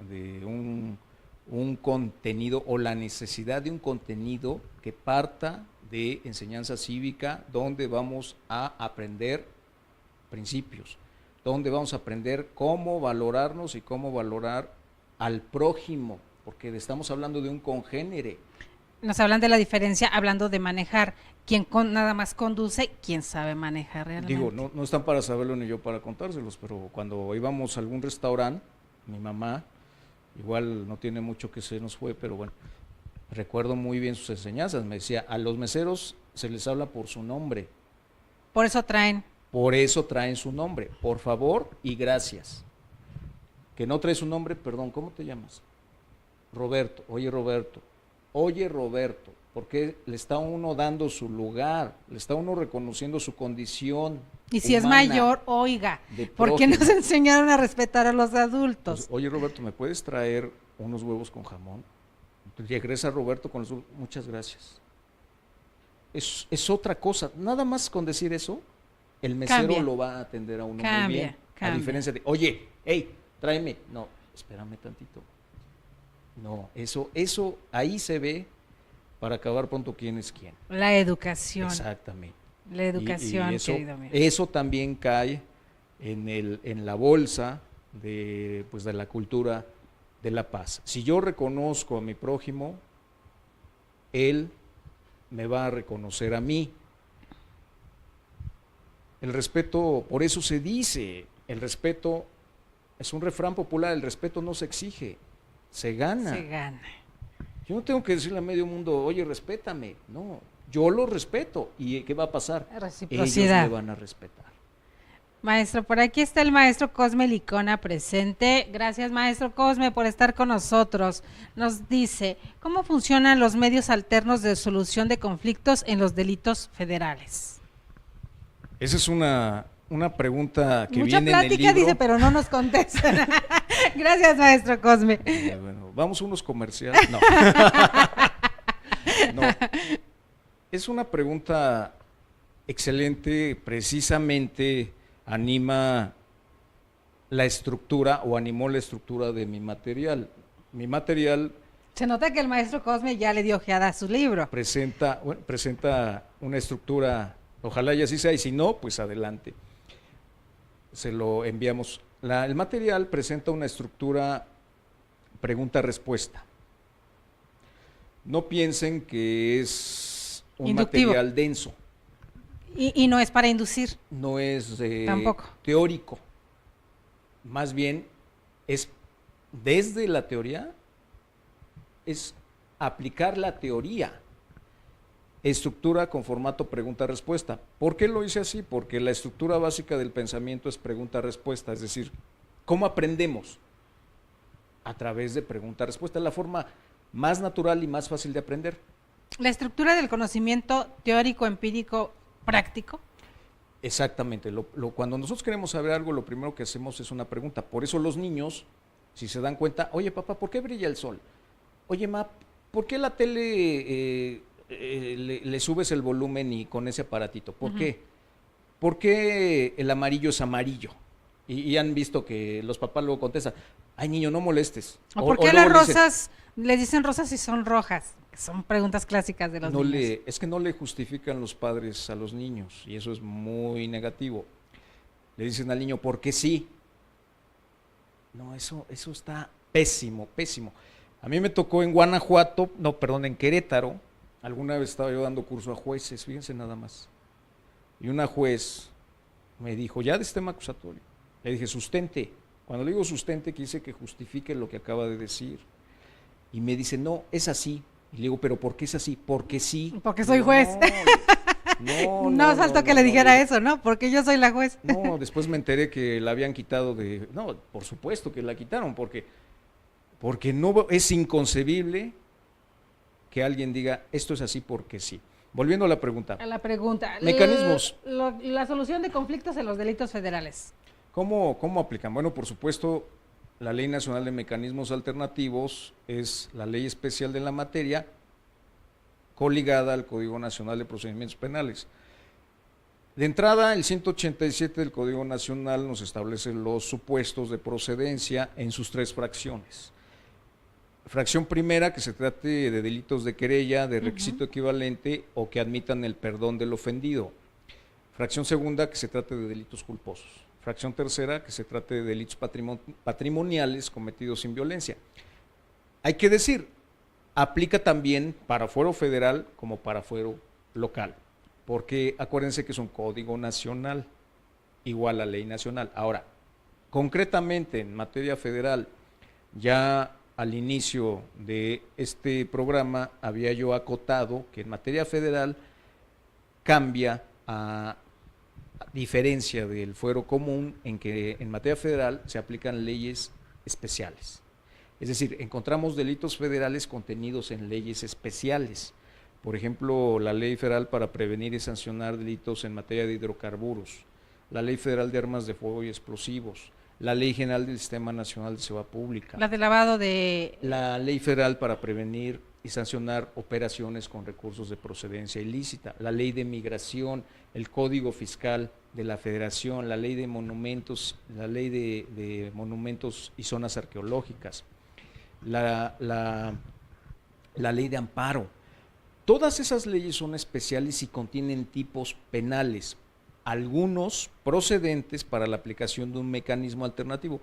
un contenido o la necesidad de un contenido que parta de enseñanza cívica, donde vamos a aprender principios, donde vamos a aprender cómo valorarnos y cómo valorar al prójimo, porque estamos hablando de un congénere. Nos hablan de la diferencia hablando de manejar. Quien nada más conduce, quien sabe manejar realmente. Digo, no están para saberlo ni yo para contárselos, pero cuando íbamos a algún restaurante, mi mamá, igual no tiene mucho que se nos fue, pero bueno, recuerdo muy bien sus enseñanzas. Me decía, a los meseros se les habla por su nombre. Por eso traen. Por eso traen su nombre, por favor y gracias. Que no trae su nombre, perdón, ¿cómo te llamas? Roberto, oye Roberto, porque le está uno dando su lugar, le está uno reconociendo su condición. Y si es mayor, oiga, de ¿por qué nos prójimo. enseñaron a respetar a los adultos? Pues, oye Roberto, ¿me puedes traer unos huevos con jamón? Regresa Roberto con los huevos, muchas gracias. Es otra cosa, nada más con decir eso, el mesero Cambia. lo va a atender a uno muy Cambia, bien. cambia. A diferencia de, oye, hey, tráeme. No, espérame tantito. No, eso ahí se ve para acabar pronto quién es quién. La educación. Exactamente. La educación, Y eso, querido mío. eso también cae en la bolsa de la cultura de la paz. Si yo reconozco a mi prójimo, él me va a reconocer a mí. El respeto, por eso se dice, el respeto es un refrán popular, el respeto no se exige, se gana. Se gana. Yo no tengo que decirle a medio mundo, oye, respétame. No, yo lo respeto. ¿Y qué va a pasar? Reciprocidad. Ellos me van a respetar. Maestro, por aquí está el maestro Cosme Licona presente. Gracias, maestro Cosme, por estar con nosotros. Nos dice, ¿cómo funcionan los medios alternos de solución de conflictos en los delitos federales? Esa es una pregunta que Mucha viene en el plática, libro. dice, pero no nos contestan. Gracias, maestro Cosme. Bueno, vamos a unos comerciales. No. No. Es una pregunta excelente, precisamente anima la estructura o animó la estructura de mi material. Mi material Se nota que el maestro Cosme ya le dio ojeada a su libro. presenta una estructura, ojalá y así sea, y si no, pues adelante. Se lo enviamos. El material presenta una estructura pregunta-respuesta. No piensen que es un Inductivo. material denso, Y no es para inducir. no es Tampoco. teórico, más bien es desde la teoría, es aplicar la teoría. Estructura con formato pregunta-respuesta. ¿Por qué lo hice así? Porque la estructura básica del pensamiento es pregunta-respuesta, es decir, ¿cómo aprendemos? A través de pregunta-respuesta, es la forma más natural y más fácil de aprender. La estructura del conocimiento teórico, empírico, práctico. Exactamente, cuando nosotros queremos saber algo, lo primero que hacemos es una pregunta. Por eso los niños, si se dan cuenta, oye papá, ¿por qué brilla el sol? Oye ma, ¿por qué la tele le subes el volumen y con ese aparatito? ¿Por qué? ¿Por qué el amarillo es amarillo? Y han visto que los papás luego contestan, ay niño, no molestes. ¿O por qué las rosas les dicen rosas y son rojas? Son preguntas clásicas de los niños. Es que no le justifican los padres a los niños y eso es muy negativo. Le dicen al niño, ¿por qué sí? No, eso está pésimo, pésimo. A mí me tocó en Guanajuato, en Querétaro, alguna vez estaba yo dando curso a jueces, fíjense nada más. Y una juez me dijo, ya de sistema acusatorio. Le dije, sustente. Cuando le digo sustente, quise que justifique lo que acaba de decir. Y me dice, no, es así. Y le digo, ¿pero por qué es así? Porque sí. Porque soy juez. No saltó que le dijera eso, ¿no? Porque yo soy la juez. No, después me enteré que la habían quitado de... No, por supuesto que la quitaron, porque no es inconcebible que alguien diga, esto es así porque sí. Volviendo a la pregunta. A la pregunta. Mecanismos. La solución de conflictos en los delitos federales. ¿Cómo aplican? Bueno, por supuesto, la Ley Nacional de Mecanismos Alternativos es la ley especial de la materia coligada al Código Nacional de Procedimientos Penales. De entrada, el 187 del Código Nacional nos establece los supuestos de procedencia en sus 3 fracciones. Fracción primera, que se trate de delitos de querella, de requisito equivalente o que admitan el perdón del ofendido. Fracción segunda, que se trate de delitos culposos. Fracción tercera, que se trate de delitos patrimoniales cometidos sin violencia. Hay que decir, aplica también para fuero federal como para fuero local, porque acuérdense que es un código nacional, igual a ley nacional. Ahora, concretamente en materia federal, ya al inicio de este programa había yo acotado que en materia federal cambia a diferencia del fuero común en que en materia federal se aplican leyes especiales. Es decir, encontramos delitos federales contenidos en leyes especiales. Por ejemplo, la Ley Federal para prevenir y sancionar delitos en materia de hidrocarburos, la Ley Federal de Armas de Fuego y Explosivos, la Ley General del Sistema Nacional de Seguridad Pública, La de lavado de... la Ley Federal para prevenir y sancionar operaciones con recursos de procedencia ilícita, la Ley de Migración, el Código Fiscal de la Federación, la Ley de Monumentos, la Ley de Monumentos y Zonas Arqueológicas, la Ley de Amparo. Todas esas leyes son especiales y contienen tipos penales, algunos procedentes para la aplicación de un mecanismo alternativo,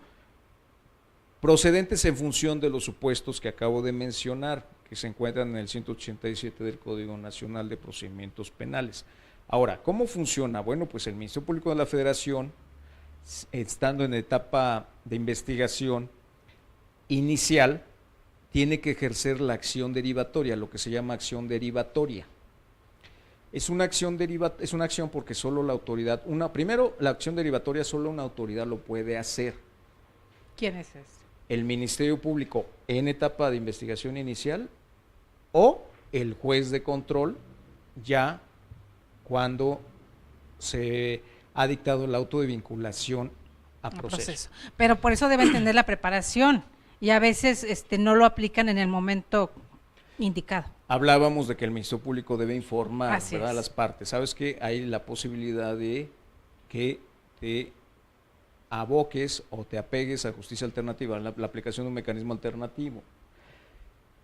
procedentes en función de los supuestos que acabo de mencionar, que se encuentran en el 187 del Código Nacional de Procedimientos Penales. Ahora, ¿cómo funciona? Bueno, pues el Ministerio Público de la Federación, estando en etapa de investigación inicial, tiene que ejercer la acción derivatoria, lo que se llama acción derivatoria. Es una acción es una acción porque solo la autoridad, primero la acción derivatoria solo una autoridad lo puede hacer. ¿Quién es ese? El Ministerio Público en etapa de investigación inicial o el juez de control ya cuando se ha dictado el auto de vinculación a proceso. Pero por eso deben tener la preparación y a veces no lo aplican en el momento indicado. Hablábamos de que el Ministerio Público debe informar, Así ¿verdad?, a es. las partes. ¿Sabes qué? Hay la posibilidad de que te aboques o te apegues a justicia alternativa, la aplicación de un mecanismo alternativo.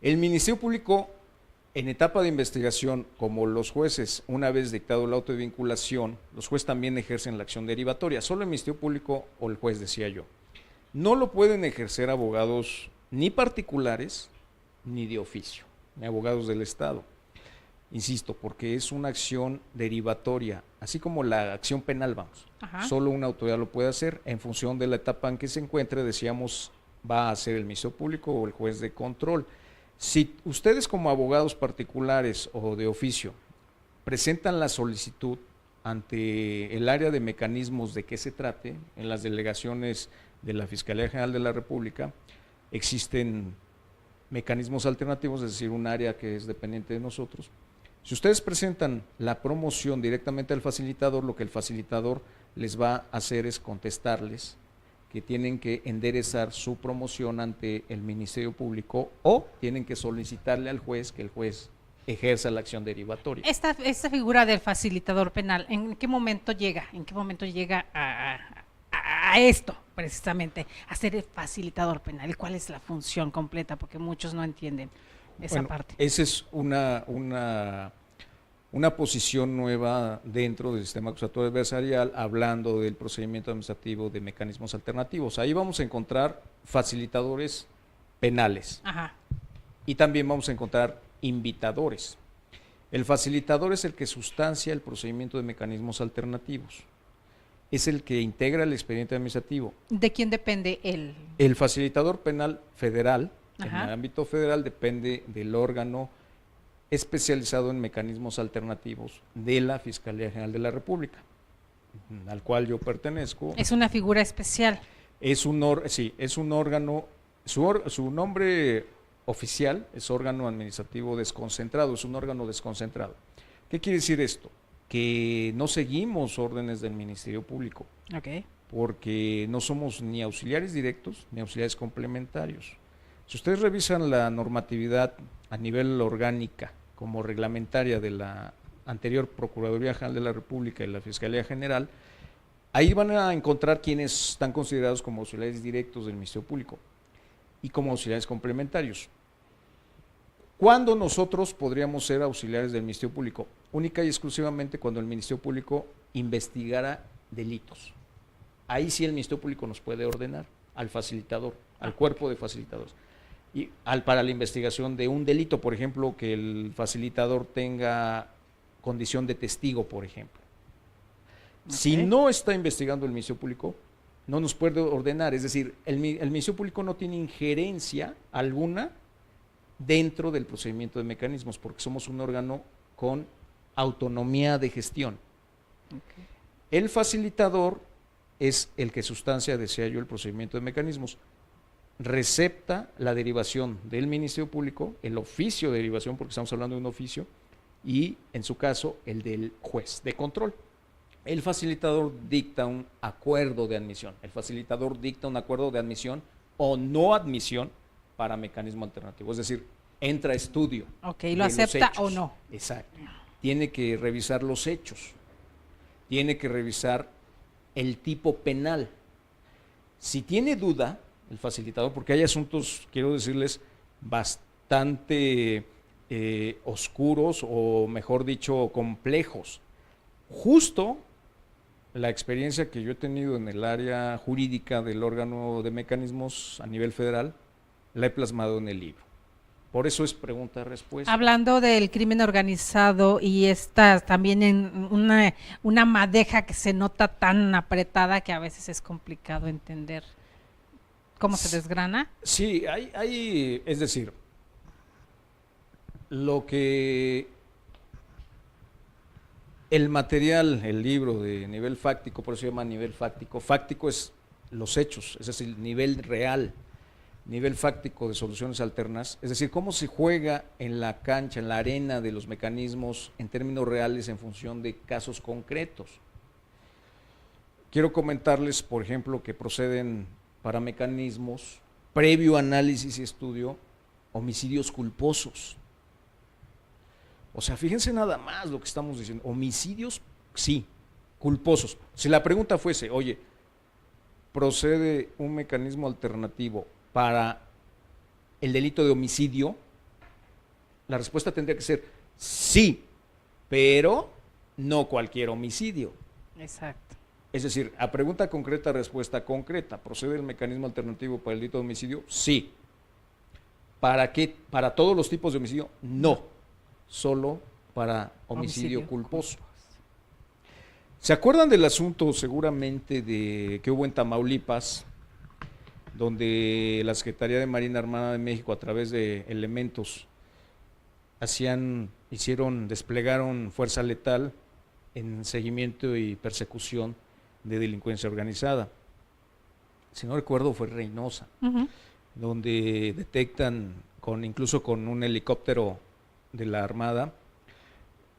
El Ministerio Público, en etapa de investigación, como los jueces, una vez dictado el auto de vinculación, los jueces también ejercen la acción derivatoria. Solo el Ministerio Público o el juez, decía yo. No lo pueden ejercer abogados ni particulares ni de oficio, ni abogados del Estado. Insisto, porque es una acción derivatoria, así como la acción penal, vamos. Ajá. Solo una autoridad lo puede hacer en función de la etapa en que se encuentre, decíamos, va a ser el Ministerio Público o el juez de control. Si ustedes como abogados particulares o de oficio presentan la solicitud ante el área de mecanismos de qué se trate, en las delegaciones de la Fiscalía General de la República, existen mecanismos alternativos, es decir, un área que es dependiente de nosotros. Si ustedes presentan la promoción directamente al facilitador, lo que el facilitador les va a hacer es contestarles que tienen que enderezar su promoción ante el Ministerio Público o tienen que solicitarle al juez que el juez ejerza la acción derivatoria. Esta figura del facilitador penal, ¿en qué momento llega? ¿En qué momento llega a esto, precisamente, a ser el facilitador penal? ¿Cuál es la función completa? Porque muchos no entienden esa parte. Esa es una posición nueva dentro del sistema acusatorio adversarial, hablando del procedimiento administrativo de mecanismos alternativos. Ahí vamos a encontrar facilitadores penales. Ajá. Y también vamos a encontrar invitadores. El facilitador es el que sustancia el procedimiento de mecanismos alternativos. Es el que integra el expediente administrativo. ¿De quién depende él? El facilitador penal federal, Ajá. en el ámbito federal, depende del órgano especializado en mecanismos alternativos de la Fiscalía General de la República, al cual yo pertenezco. Es una figura especial. Sí, es un órgano, su nombre oficial es órgano administrativo desconcentrado, es un órgano desconcentrado. ¿Qué quiere decir esto? Que no seguimos órdenes del Ministerio Público, Okay. porque no somos ni auxiliares directos ni auxiliares complementarios. Si ustedes revisan la normatividad a nivel orgánica como reglamentaria de la anterior Procuraduría General de la República y la Fiscalía General, ahí van a encontrar quienes están considerados como auxiliares directos del Ministerio Público y como auxiliares complementarios. ¿Cuándo nosotros podríamos ser auxiliares del Ministerio Público? Única y exclusivamente cuando el Ministerio Público investigara delitos. Ahí sí el Ministerio Público nos puede ordenar al facilitador, al cuerpo de facilitadores. Y para la investigación de un delito, por ejemplo, que el facilitador tenga condición de testigo, por ejemplo. Okay. Si no está investigando el Ministerio Público, no nos puede ordenar, es decir, el Ministerio Público no tiene injerencia alguna dentro del procedimiento de mecanismos, porque somos un órgano con autonomía de gestión. Okay. El facilitador es el que sustancia, decía yo, el procedimiento de mecanismos, recepta la derivación del Ministerio Público, el oficio de derivación, porque estamos hablando de un oficio, y en su caso el del juez de control. El facilitador dicta un acuerdo de admisión, el facilitador dicta un acuerdo de admisión o no admisión para mecanismo alternativo, es decir, entra a estudio. Ok, ¿lo acepta o no? Exacto. Tiene que revisar los hechos, tiene que revisar el tipo penal. Si tiene duda, el facilitador, porque hay asuntos, quiero decirles, bastante oscuros o mejor dicho, complejos. Justo la experiencia que yo he tenido en el área jurídica del órgano de mecanismos a nivel federal, la he plasmado en el libro. Por eso es pregunta-respuesta. Hablando del crimen organizado y está también en una madeja que se nota tan apretada que a veces es complicado entender cómo se desgrana. Sí, es decir, lo que el material, el libro de nivel fáctico, por eso se llama nivel fáctico. Fáctico es los hechos, ese es el nivel real. Nivel fáctico de soluciones alternas, es decir, cómo se juega en la cancha, en la arena de los mecanismos en términos reales en función de casos concretos. Quiero comentarles, por ejemplo, que proceden para mecanismos, previo análisis y estudio, homicidios culposos. O sea, fíjense nada más lo que estamos diciendo, homicidios, sí, culposos. Si la pregunta fuese, oye, procede un mecanismo alternativo para el delito de homicidio, la respuesta tendría que ser sí, pero no cualquier homicidio. Exacto. Es decir, a pregunta concreta, respuesta concreta. ¿Procede el mecanismo alternativo para el delito de homicidio? Sí. ¿Para qué? ¿Para todos los tipos de homicidio? No. Solo para homicidio culposo. ¿Se acuerdan del asunto seguramente de que hubo en Tamaulipas, donde la Secretaría de Marina Armada de México, a través de elementos, desplegaron fuerza letal en seguimiento y persecución de delincuencia organizada? Si no recuerdo, fue Reynosa, donde detectan, incluso con un helicóptero de la Armada,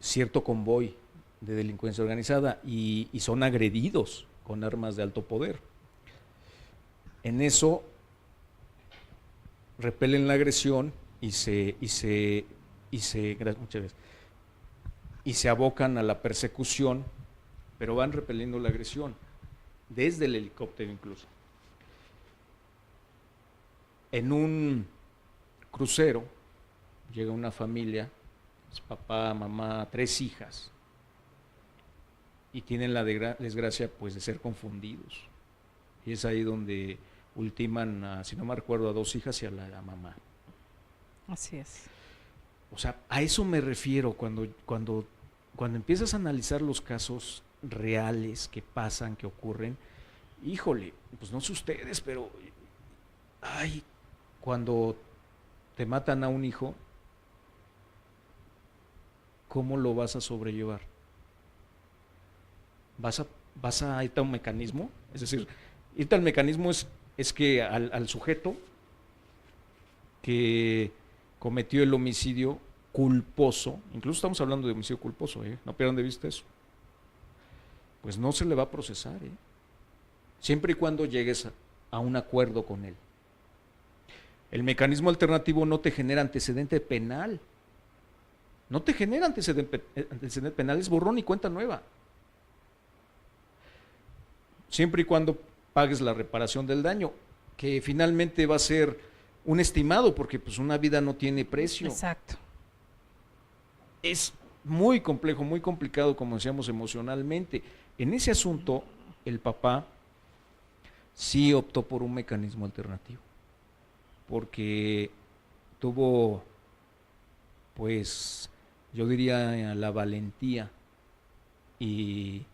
cierto convoy de delincuencia organizada y son agredidos con armas de alto poder. En eso repelen la agresión y se abocan a la persecución, pero van repeliendo la agresión desde el helicóptero incluso. En un crucero llega una familia, papá, mamá, 3 hijas, y tienen la desgracia pues de ser confundidos. Y es ahí donde ultiman, si no me recuerdo, a 2 hijas y a la mamá. Así es. O sea, a eso me refiero cuando empiezas a analizar los casos reales que pasan, que ocurren. Híjole, pues no sé ustedes, pero cuando te matan a un hijo, ¿cómo lo vas a sobrellevar? ¿Vas a irte a un mecanismo? Es decir, irte al mecanismo es que al sujeto que cometió el homicidio culposo, incluso estamos hablando de homicidio culposo, no pierdan de vista eso, pues no se le va a procesar, siempre y cuando llegues a un acuerdo con él. El mecanismo alternativo no te genera antecedente penal, no te genera antecedente penal, es borrón y cuenta nueva. Siempre y cuando pagues la reparación del daño, que finalmente va a ser un estimado, porque pues una vida no tiene precio. Exacto. Es muy complejo, muy complicado, como decíamos, emocionalmente. En ese asunto, el papá sí optó por un mecanismo alternativo, porque tuvo, pues, yo diría, la valentía y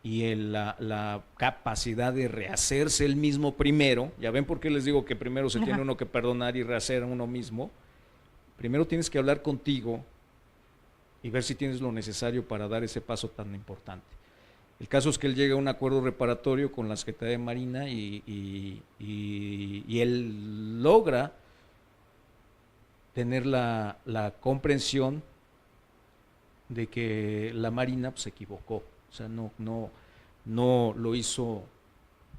la capacidad de rehacerse él mismo primero. Ya ven por qué les digo que primero se tiene uno que perdonar y rehacer a uno mismo. Primero tienes que hablar contigo y ver si tienes lo necesario para dar ese paso tan importante. El caso es que él llega a un acuerdo reparatorio con la Secretaría de Marina y él logra tener la comprensión de que la Marina pues, se equivocó. O sea, no lo hizo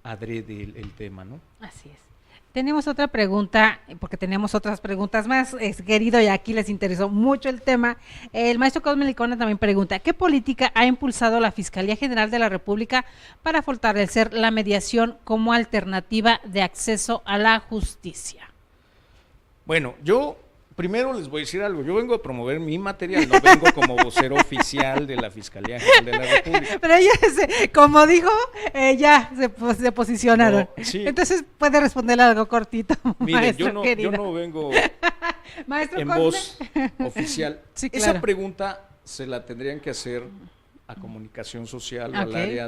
adrede el tema, ¿no? Así es. Tenemos otra pregunta, porque tenemos otras preguntas más, querido, y aquí les interesó mucho el tema. El maestro Cosme Licona también pregunta, ¿qué política ha impulsado la Fiscalía General de la República para fortalecer la mediación como alternativa de acceso a la justicia? Bueno, yo primero les voy a decir algo, yo vengo a promover mi material, no vengo como vocero oficial de la Fiscalía General de la República. Pero ella, como dijo, ya se posicionaron. No, sí. Entonces puede responderle algo cortito, Mire, maestro yo no vengo maestro en Cosme. Voz oficial. Sí, claro. Esa pregunta se la tendrían que hacer a comunicación social, Okay.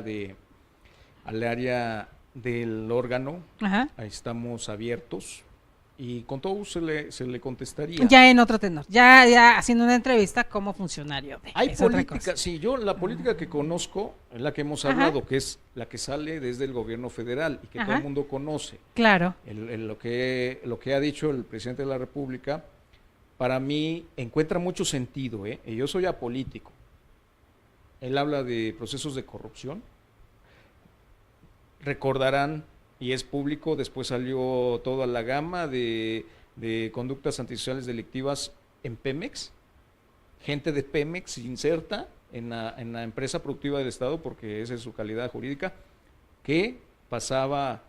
al área del órgano. Ajá. Ahí estamos abiertos y con todo se le contestaría. Ya en otro tenor, ya haciendo una entrevista como funcionario. Hay política, sí, yo la política que conozco, es la que hemos hablado, que es la que sale desde el gobierno federal y que todo el mundo conoce. Claro. Lo que ha dicho el presidente de la República, para mí encuentra mucho sentido, y yo soy apolítico. Él habla de procesos de corrupción. Recordarán, y es público, después salió toda la gama de conductas antisociales delictivas en Pemex. Gente de Pemex se inserta en la empresa productiva del Estado, porque esa es su calidad jurídica, que pasaba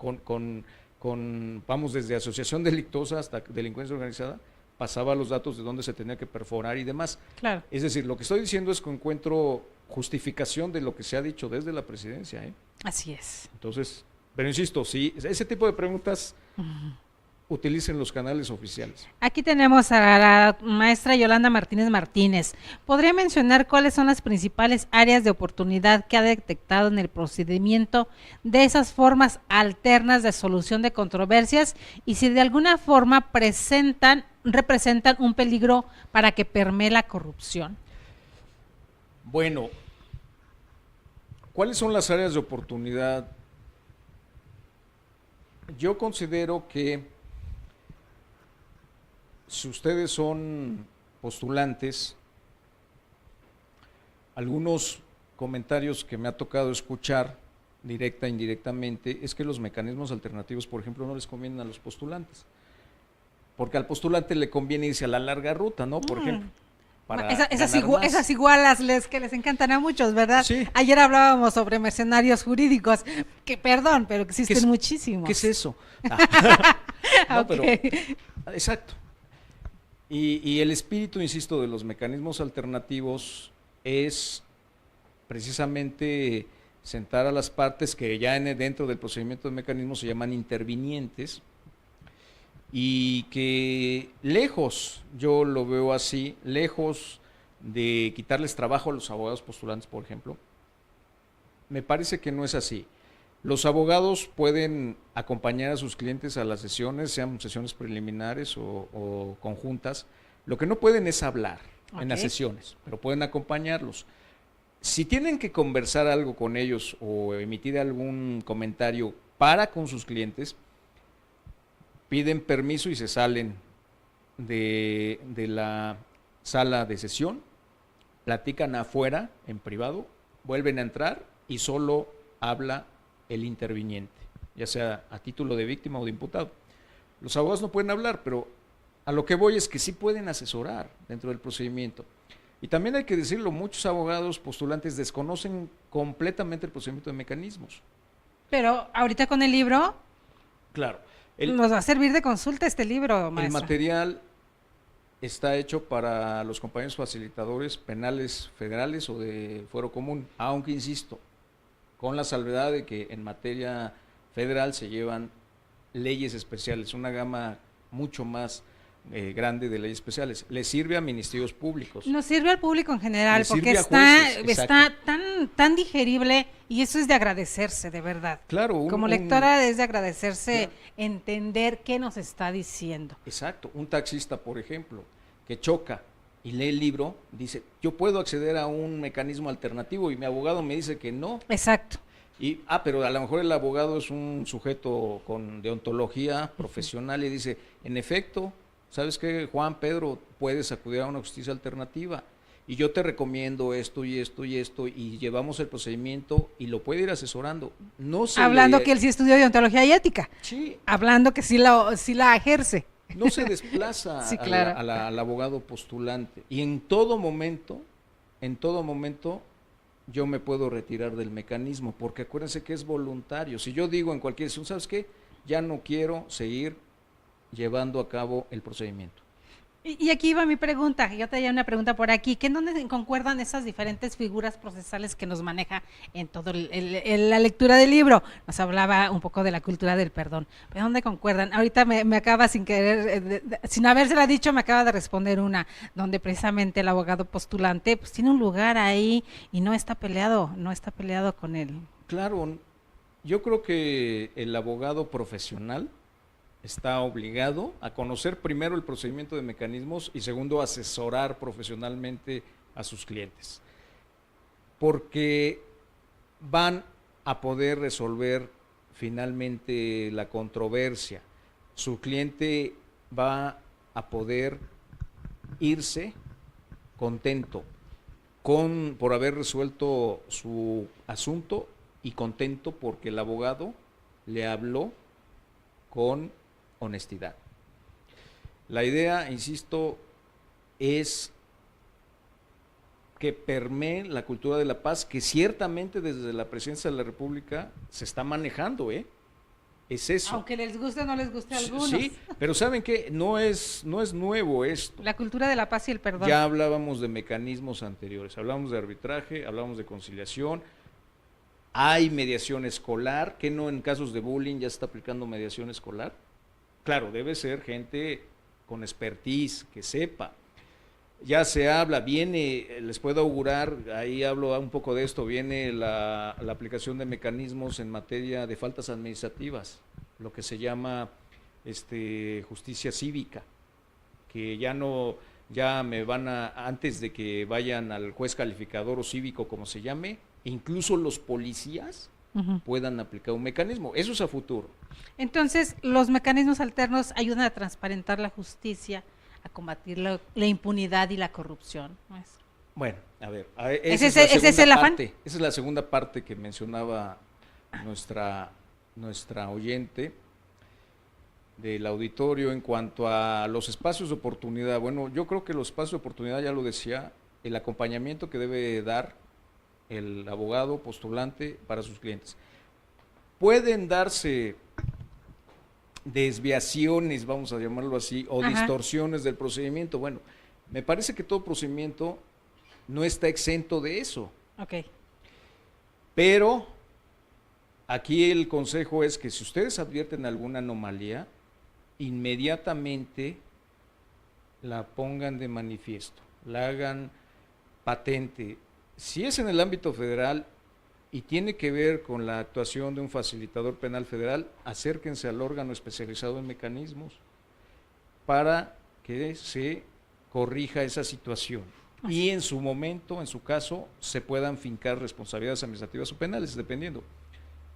vamos, desde asociación delictuosa hasta delincuencia organizada, pasaba los datos de dónde se tenía que perforar y demás. Claro. Es decir, lo que estoy diciendo es que encuentro justificación de lo que se ha dicho desde la presidencia. Así es. Entonces, pero insisto, sí, ese tipo de preguntas utilicen los canales oficiales. Aquí tenemos a la maestra Yolanda Martínez. ¿Podría mencionar cuáles son las principales áreas de oportunidad que ha detectado en el procedimiento de esas formas alternas de solución de controversias y si de alguna forma representan un peligro para que permee la corrupción? Bueno, ¿cuáles son las áreas de oportunidad? Yo considero que si ustedes son postulantes, algunos comentarios que me ha tocado escuchar directa e indirectamente es que los mecanismos alternativos, por ejemplo, no les convienen a los postulantes, porque al postulante le conviene irse a la larga ruta, ¿no? Por ejemplo. Esas igualas que les encantan a muchos, ¿verdad? Sí. Ayer hablábamos sobre mercenarios jurídicos, que perdón, pero existen muchísimos. ¿Qué es eso? No, pero, exacto. Y el espíritu, insisto, de los mecanismos alternativos es precisamente sentar a las partes que ya dentro del procedimiento de mecanismos se llaman intervinientes, y que lejos, yo lo veo así, lejos de quitarles trabajo a los abogados postulantes, por ejemplo, me parece que no es así. Los abogados pueden acompañar a sus clientes a las sesiones, sean sesiones preliminares o conjuntas. Lo que no pueden es hablar en las sesiones, pero pueden acompañarlos. Si tienen que conversar algo con ellos o emitir algún comentario con sus clientes, piden permiso y se salen de la sala de sesión, platican afuera, en privado, vuelven a entrar y solo habla el interviniente, ya sea a título de víctima o de imputado. Los abogados no pueden hablar, pero a lo que voy es que sí pueden asesorar dentro del procedimiento. Y también hay que decirlo, muchos abogados postulantes desconocen completamente el procedimiento de mecanismos. Pero ahorita con el libro, claro, nos va a servir de consulta este libro, maestra. El material está hecho para los compañeros facilitadores penales federales o de fuero común, aunque insisto, con la salvedad de que en materia federal se llevan leyes especiales, una gama mucho más grande de leyes especiales. Le sirve a ministerios públicos. Nos sirve al público en general, porque jueces, está tan digerible, y eso es de agradecerse, de verdad. Claro. Como lectora es de agradecerse, claro, entender qué nos está diciendo. Exacto. Un taxista, por ejemplo, que choca y lee el libro, dice, yo puedo acceder a un mecanismo alternativo, y mi abogado me dice que no. Exacto. Pero a lo mejor el abogado es un sujeto con deontología profesional y dice, en efecto, ¿sabes qué, Juan, Pedro? Puedes acudir a una justicia alternativa y yo te recomiendo esto y esto y esto, y llevamos el procedimiento y lo puede ir asesorando. Hablando que él sí estudió deontología y ética. Sí. Hablando que sí la ejerce. No se desplaza sí, claro, al abogado postulante, y en todo momento yo me puedo retirar del mecanismo, porque acuérdense que es voluntario. Si yo digo en cualquier sesión, ¿sabes qué? Ya no quiero seguir llevando a cabo el procedimiento. Y aquí va mi pregunta, yo traía una pregunta por aquí, ¿que en dónde concuerdan esas diferentes figuras procesales que nos maneja en toda la lectura del libro? Nos hablaba un poco de la cultura del perdón, ¿pero dónde concuerdan? Ahorita me acaba sin querer, sin habérsela dicho, me acaba de responder una, donde precisamente el abogado postulante pues tiene un lugar ahí y no está peleado con él. Claro, yo creo que el abogado profesional está obligado a conocer primero el procedimiento de mecanismos y segundo, asesorar profesionalmente a sus clientes. Porque van a poder resolver finalmente la controversia. Su cliente va a poder irse contento por haber resuelto su asunto y contento porque el abogado le habló con honestidad. La idea, insisto, es que permee la cultura de la paz, que ciertamente desde la presidencia de la República se está manejando, es eso. Aunque les guste o no les guste a algunos. Sí, pero ¿saben qué? No es nuevo esto. La cultura de la paz y el perdón. Ya hablábamos de mecanismos anteriores, hablamos de arbitraje, hablamos de conciliación, hay mediación escolar, que no en casos de bullying ya se está aplicando mediación escolar. Claro, debe ser gente con expertise, que sepa. Ya se habla, les puedo augurar, ahí hablo un poco de esto, viene la aplicación de mecanismos en materia de faltas administrativas, lo que se llama justicia cívica, que ya me van antes de que vayan al juez calificador o cívico, como se llame, incluso los policías puedan aplicar un mecanismo. Eso es a futuro. Entonces, los mecanismos alternos ayudan a transparentar la justicia, a combatir la impunidad y la corrupción, maestro. Bueno, a ver, ese es el afán. Esa es la segunda parte que mencionaba nuestra oyente del auditorio en cuanto a los espacios de oportunidad. Bueno, yo creo que los espacios de oportunidad, ya lo decía, el acompañamiento que debe dar el abogado postulante para sus clientes. Pueden darse desviaciones, vamos a llamarlo así, o distorsiones del procedimiento. Bueno, me parece que todo procedimiento no está exento de eso. Ok. Pero aquí el consejo es que si ustedes advierten alguna anomalía, inmediatamente la pongan de manifiesto, la hagan patente. Si es en el ámbito federal y tiene que ver con la actuación de un facilitador penal federal, acérquense al órgano especializado en mecanismos para que se corrija esa situación. Y en su momento, en su caso, se puedan fincar responsabilidades administrativas o penales, dependiendo.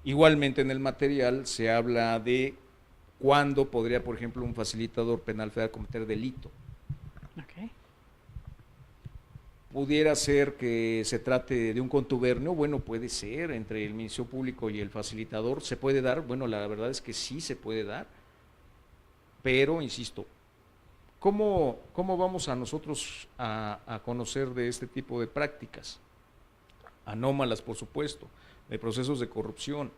Igualmente en el material se habla de cuándo podría, por ejemplo, un facilitador penal federal cometer delito. Okay. Pudiera ser que se trate de un contubernio, bueno, puede ser, entre el Ministerio Público y el facilitador, se puede dar, bueno, la verdad es que sí se puede dar, pero, insisto, ¿cómo vamos a nosotros a conocer de este tipo de prácticas? Anómalas, por supuesto, de procesos de corrupción,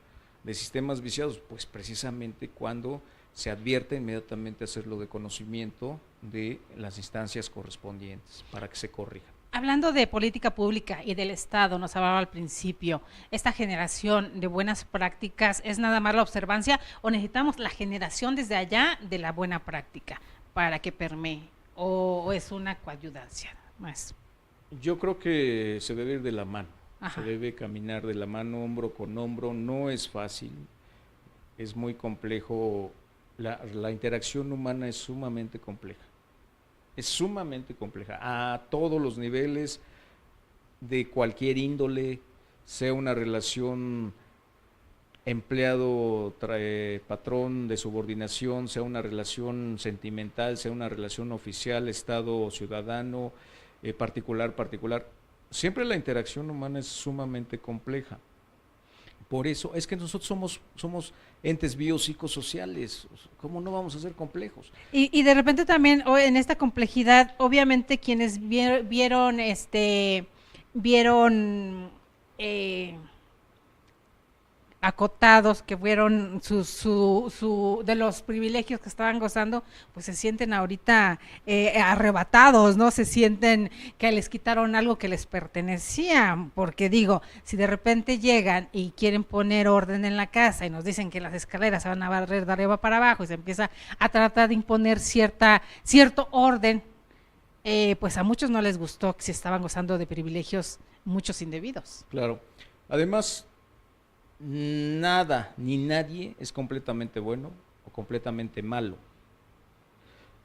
de sistemas viciados, pues precisamente cuando se advierte inmediatamente hacerlo de conocimiento de las instancias correspondientes para que se corrija. Hablando de política pública y del Estado, nos hablaba al principio, ¿esta generación de buenas prácticas es nada más la observancia o necesitamos la generación desde allá de la buena práctica para que permee o es una coayudancia más? Yo creo que se debe ir de la mano, se debe caminar de la mano, hombro con hombro, no es fácil, es muy complejo, la interacción humana es sumamente compleja. Es sumamente compleja, a todos los niveles, de cualquier índole, sea una relación empleado-patrón de subordinación, sea una relación sentimental, sea una relación oficial, Estado-ciudadano, particular. Siempre la interacción humana es sumamente compleja. Por eso es que nosotros somos entes biopsicosociales, ¿cómo no vamos a ser complejos? Y de repente también en esta complejidad, obviamente quienes vieron acotados, que fueron de los privilegios que estaban gozando, pues se sienten ahorita arrebatados, ¿no? Se sienten que les quitaron algo que les pertenecía, porque digo, si de repente llegan y quieren poner orden en la casa y nos dicen que las escaleras se van a barrer de arriba para abajo y se empieza a tratar de imponer cierto orden, pues a muchos no les gustó que se estaban gozando de privilegios muchos indebidos. Claro, además nada ni nadie es completamente bueno o completamente malo.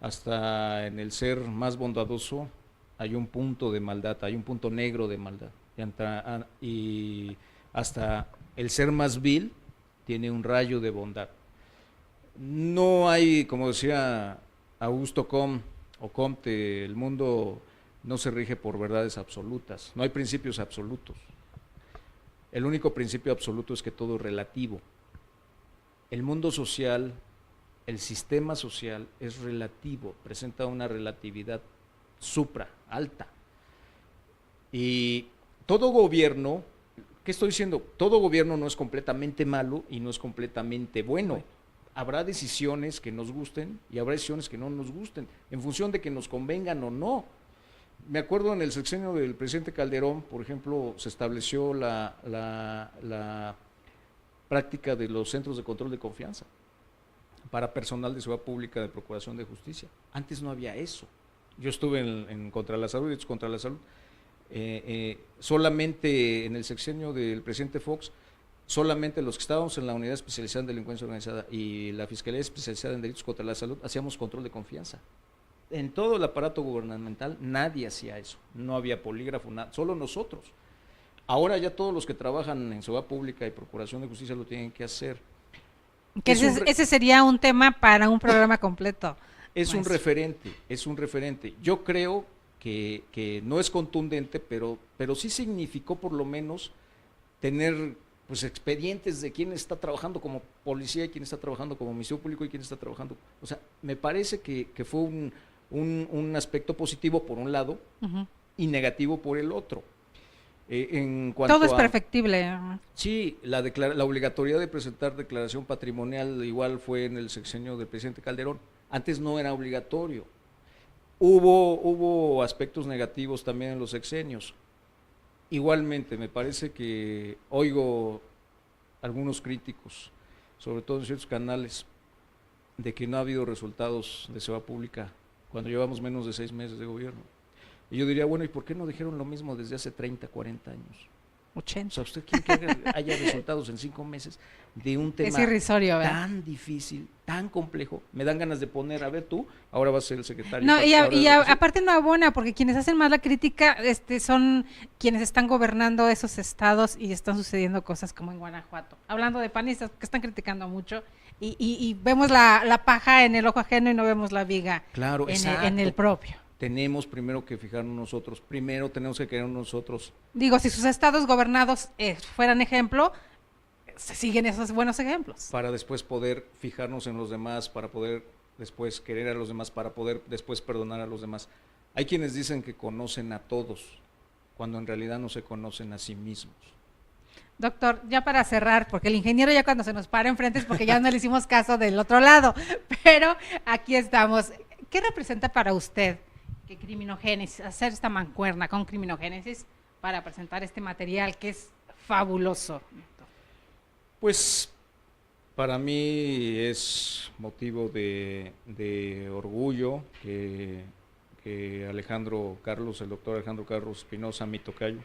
Hasta en el ser más bondadoso hay un punto de maldad, hay un punto negro de maldad. Y hasta el ser más vil tiene un rayo de bondad. No hay, como decía Augusto Comte, el mundo no se rige por verdades absolutas, no hay principios absolutos. El único principio absoluto es que todo es relativo. El mundo social, el sistema social es relativo, presenta una relatividad alta. Y todo gobierno, ¿qué estoy diciendo? Todo gobierno no es completamente malo y no es completamente bueno. Habrá decisiones que nos gusten y habrá decisiones que no nos gusten, en función de que nos convengan o no. Me acuerdo en el sexenio del presidente Calderón, por ejemplo, se estableció la práctica de los centros de control de confianza para personal de seguridad pública de Procuración de Justicia. Antes no había eso. Yo estuve en Contra la Salud, Derechos contra la Salud, solamente en el sexenio del presidente Fox, solamente los que estábamos en la Unidad Especializada en Delincuencia Organizada y la Fiscalía Especializada en Delitos contra la Salud hacíamos control de confianza. En todo el aparato gubernamental nadie hacía eso, no había polígrafo, nada, solo nosotros. Ahora ya todos los que trabajan en seguridad pública y Procuración de Justicia lo tienen que hacer. Que ese sería un tema para un programa completo. Es un referente. Yo creo que no es contundente, pero sí significó por lo menos tener pues expedientes de quién está trabajando como policía y quién está trabajando como ministerio público y quién está trabajando. O sea, me parece que fue un aspecto positivo por un lado y negativo por el otro. En cuanto todo es perfectible. Sí, la obligatoriedad de presentar declaración patrimonial igual fue en el sexenio del presidente Calderón. Antes no era obligatorio. Hubo aspectos negativos también en los sexenios. Igualmente, me parece que oigo algunos críticos, sobre todo en ciertos canales, de que no ha habido resultados de seguridad pública cuando llevamos menos de 6 meses de gobierno. Y yo diría, bueno, ¿y por qué no dijeron lo mismo desde hace 30, 40 años? 80. O sea, ¿usted quiere que haya resultados en 5 meses de un tema tan difícil, tan complejo? Me dan ganas de poner, a ver tú, ahora vas a ser el secretario. No, aparte no abona, porque quienes hacen más la crítica son quienes están gobernando esos estados y están sucediendo cosas como en Guanajuato. Hablando de panistas, que están criticando mucho, y vemos la paja en el ojo ajeno y no vemos la viga en el propio. Tenemos primero que fijarnos nosotros, primero tenemos que querernos nosotros. Digo, si sus estados gobernados fueran ejemplo, se siguen esos buenos ejemplos. Para después poder fijarnos en los demás, para poder después querer a los demás, para poder después perdonar a los demás. Hay quienes dicen que conocen a todos, cuando en realidad no se conocen a sí mismos. Doctor, ya para cerrar, porque el ingeniero ya cuando se nos para enfrente es porque ya no le hicimos caso del otro lado, pero aquí estamos. ¿Qué representa para usted que Criminogénesis, hacer esta mancuerna con Criminogénesis para presentar este material que es fabuloso? Pues para mí es motivo de orgullo que el doctor Alejandro Carlos Espinosa, mi tocayo,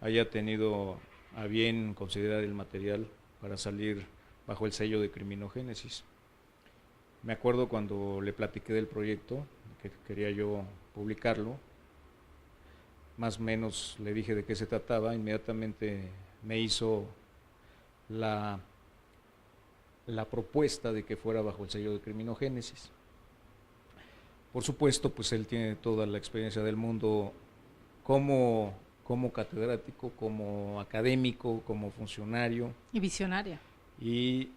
haya tenido a bien considerar el material para salir bajo el sello de Criminogénesis. Me acuerdo cuando le platiqué del proyecto, que quería yo publicarlo, más o menos le dije de qué se trataba, inmediatamente me hizo la propuesta de que fuera bajo el sello de Criminogénesis. Por supuesto, pues él tiene toda la experiencia del mundo como catedrático, como académico, como funcionario. Y visionaria. Y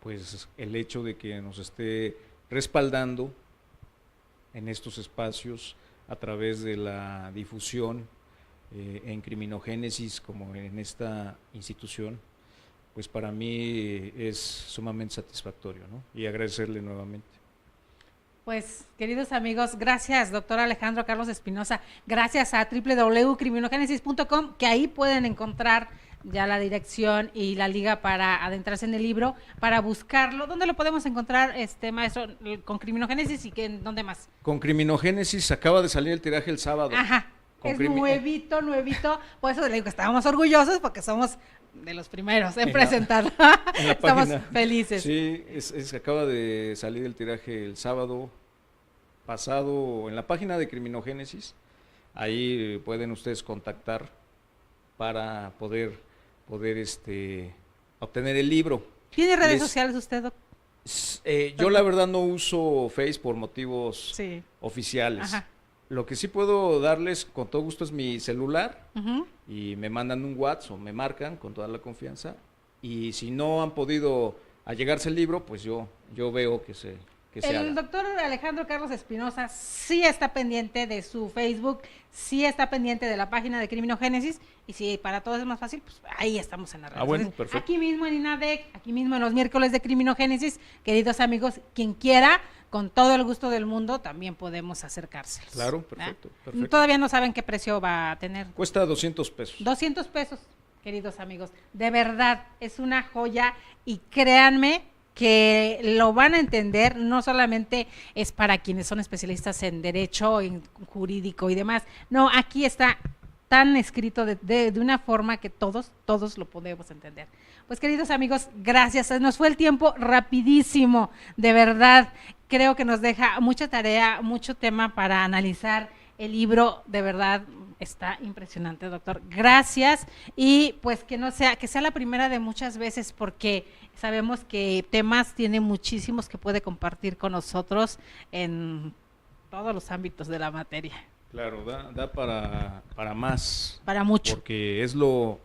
pues el hecho de que nos esté respaldando en estos espacios a través de la difusión en Criminogénesis como en esta institución, pues para mí es sumamente satisfactorio, ¿no? Y agradecerle nuevamente. Pues, queridos amigos, gracias, doctor Alejandro Carlos Espinosa, gracias a www.criminogénesis.com, que ahí pueden encontrar ya la dirección y la liga para adentrarse en el libro, para buscarlo. ¿Dónde lo podemos encontrar, maestro, con Criminogénesis y dónde más? Con Criminogénesis acaba de salir el tiraje el sábado. Ajá, es nuevito, por eso le digo que estábamos orgullosos porque somos de los primeros en presentarla. En la Estamos página. felices. Sí, acaba de salir el tiraje el sábado pasado en la página de Criminogénesis. Ahí pueden ustedes contactar para poder obtener el libro. ¿Tiene redes sociales usted, Doc? Yo la verdad no uso Face por motivos Sí. oficiales. Ajá. Lo que sí puedo darles con todo gusto es mi celular Ujú. y me mandan un WhatsApp o me marcan con toda la confianza. Y si no han podido allegarse el libro, pues yo veo que se haga. El doctor Alejandro Carlos Espinosa sí está pendiente de su Facebook, sí está pendiente de la página de Criminogénesis, y si para todos es más fácil, pues ahí estamos en la red. Bueno, Entonces, perfecto. aquí mismo en INADEC, aquí mismo en los miércoles de Criminogénesis, queridos amigos, quien quiera, con todo el gusto del mundo, también podemos acercárselos. Claro, ¿verdad? perfecto. Todavía no saben qué precio va a tener. Cuesta 200 pesos. 200 pesos, queridos amigos. De verdad, es una joya y créanme que lo van a entender, no solamente es para quienes son especialistas en derecho, en jurídico y demás. No, aquí está tan escrito de una forma que todos lo podemos entender. Pues queridos amigos, gracias. Se nos fue el tiempo rapidísimo, de verdad. Creo que nos deja mucha tarea, mucho tema para analizar. El libro, de verdad, está impresionante, doctor. Gracias. Y pues que sea la primera de muchas veces, porque sabemos que temas tiene muchísimos que puede compartir con nosotros en todos los ámbitos de la materia. Claro, da para más. Para mucho. Porque es lo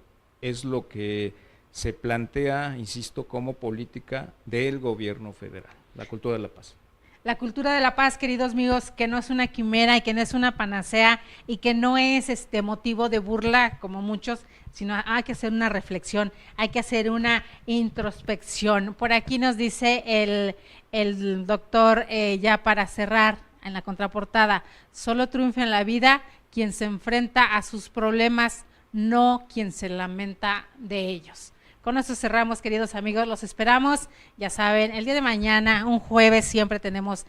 que se plantea, insisto, como política del gobierno federal, la cultura de la paz. La cultura de la paz, queridos amigos, que no es una quimera y que no es una panacea y que no es motivo de burla como muchos, sino hay que hacer una reflexión, hay que hacer una introspección. Por aquí nos dice el doctor, ya para cerrar en la contraportada, solo triunfa en la vida quien se enfrenta a sus problemas, no quien se lamenta de ellos. Con eso cerramos, queridos amigos, los esperamos, ya saben, el día de mañana, un jueves, siempre tenemos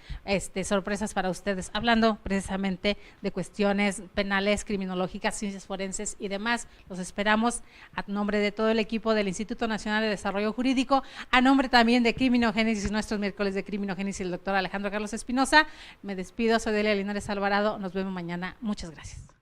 sorpresas para ustedes, hablando precisamente de cuestiones penales, criminológicas, ciencias forenses y demás. Los esperamos a nombre de todo el equipo del Instituto Nacional de Desarrollo Jurídico, a nombre también de Criminogénesis, nuestros miércoles de Criminogénesis, el doctor Alejandro Carlos Espinosa. Me despido, soy Delia Linares Alvarado, nos vemos mañana, muchas gracias.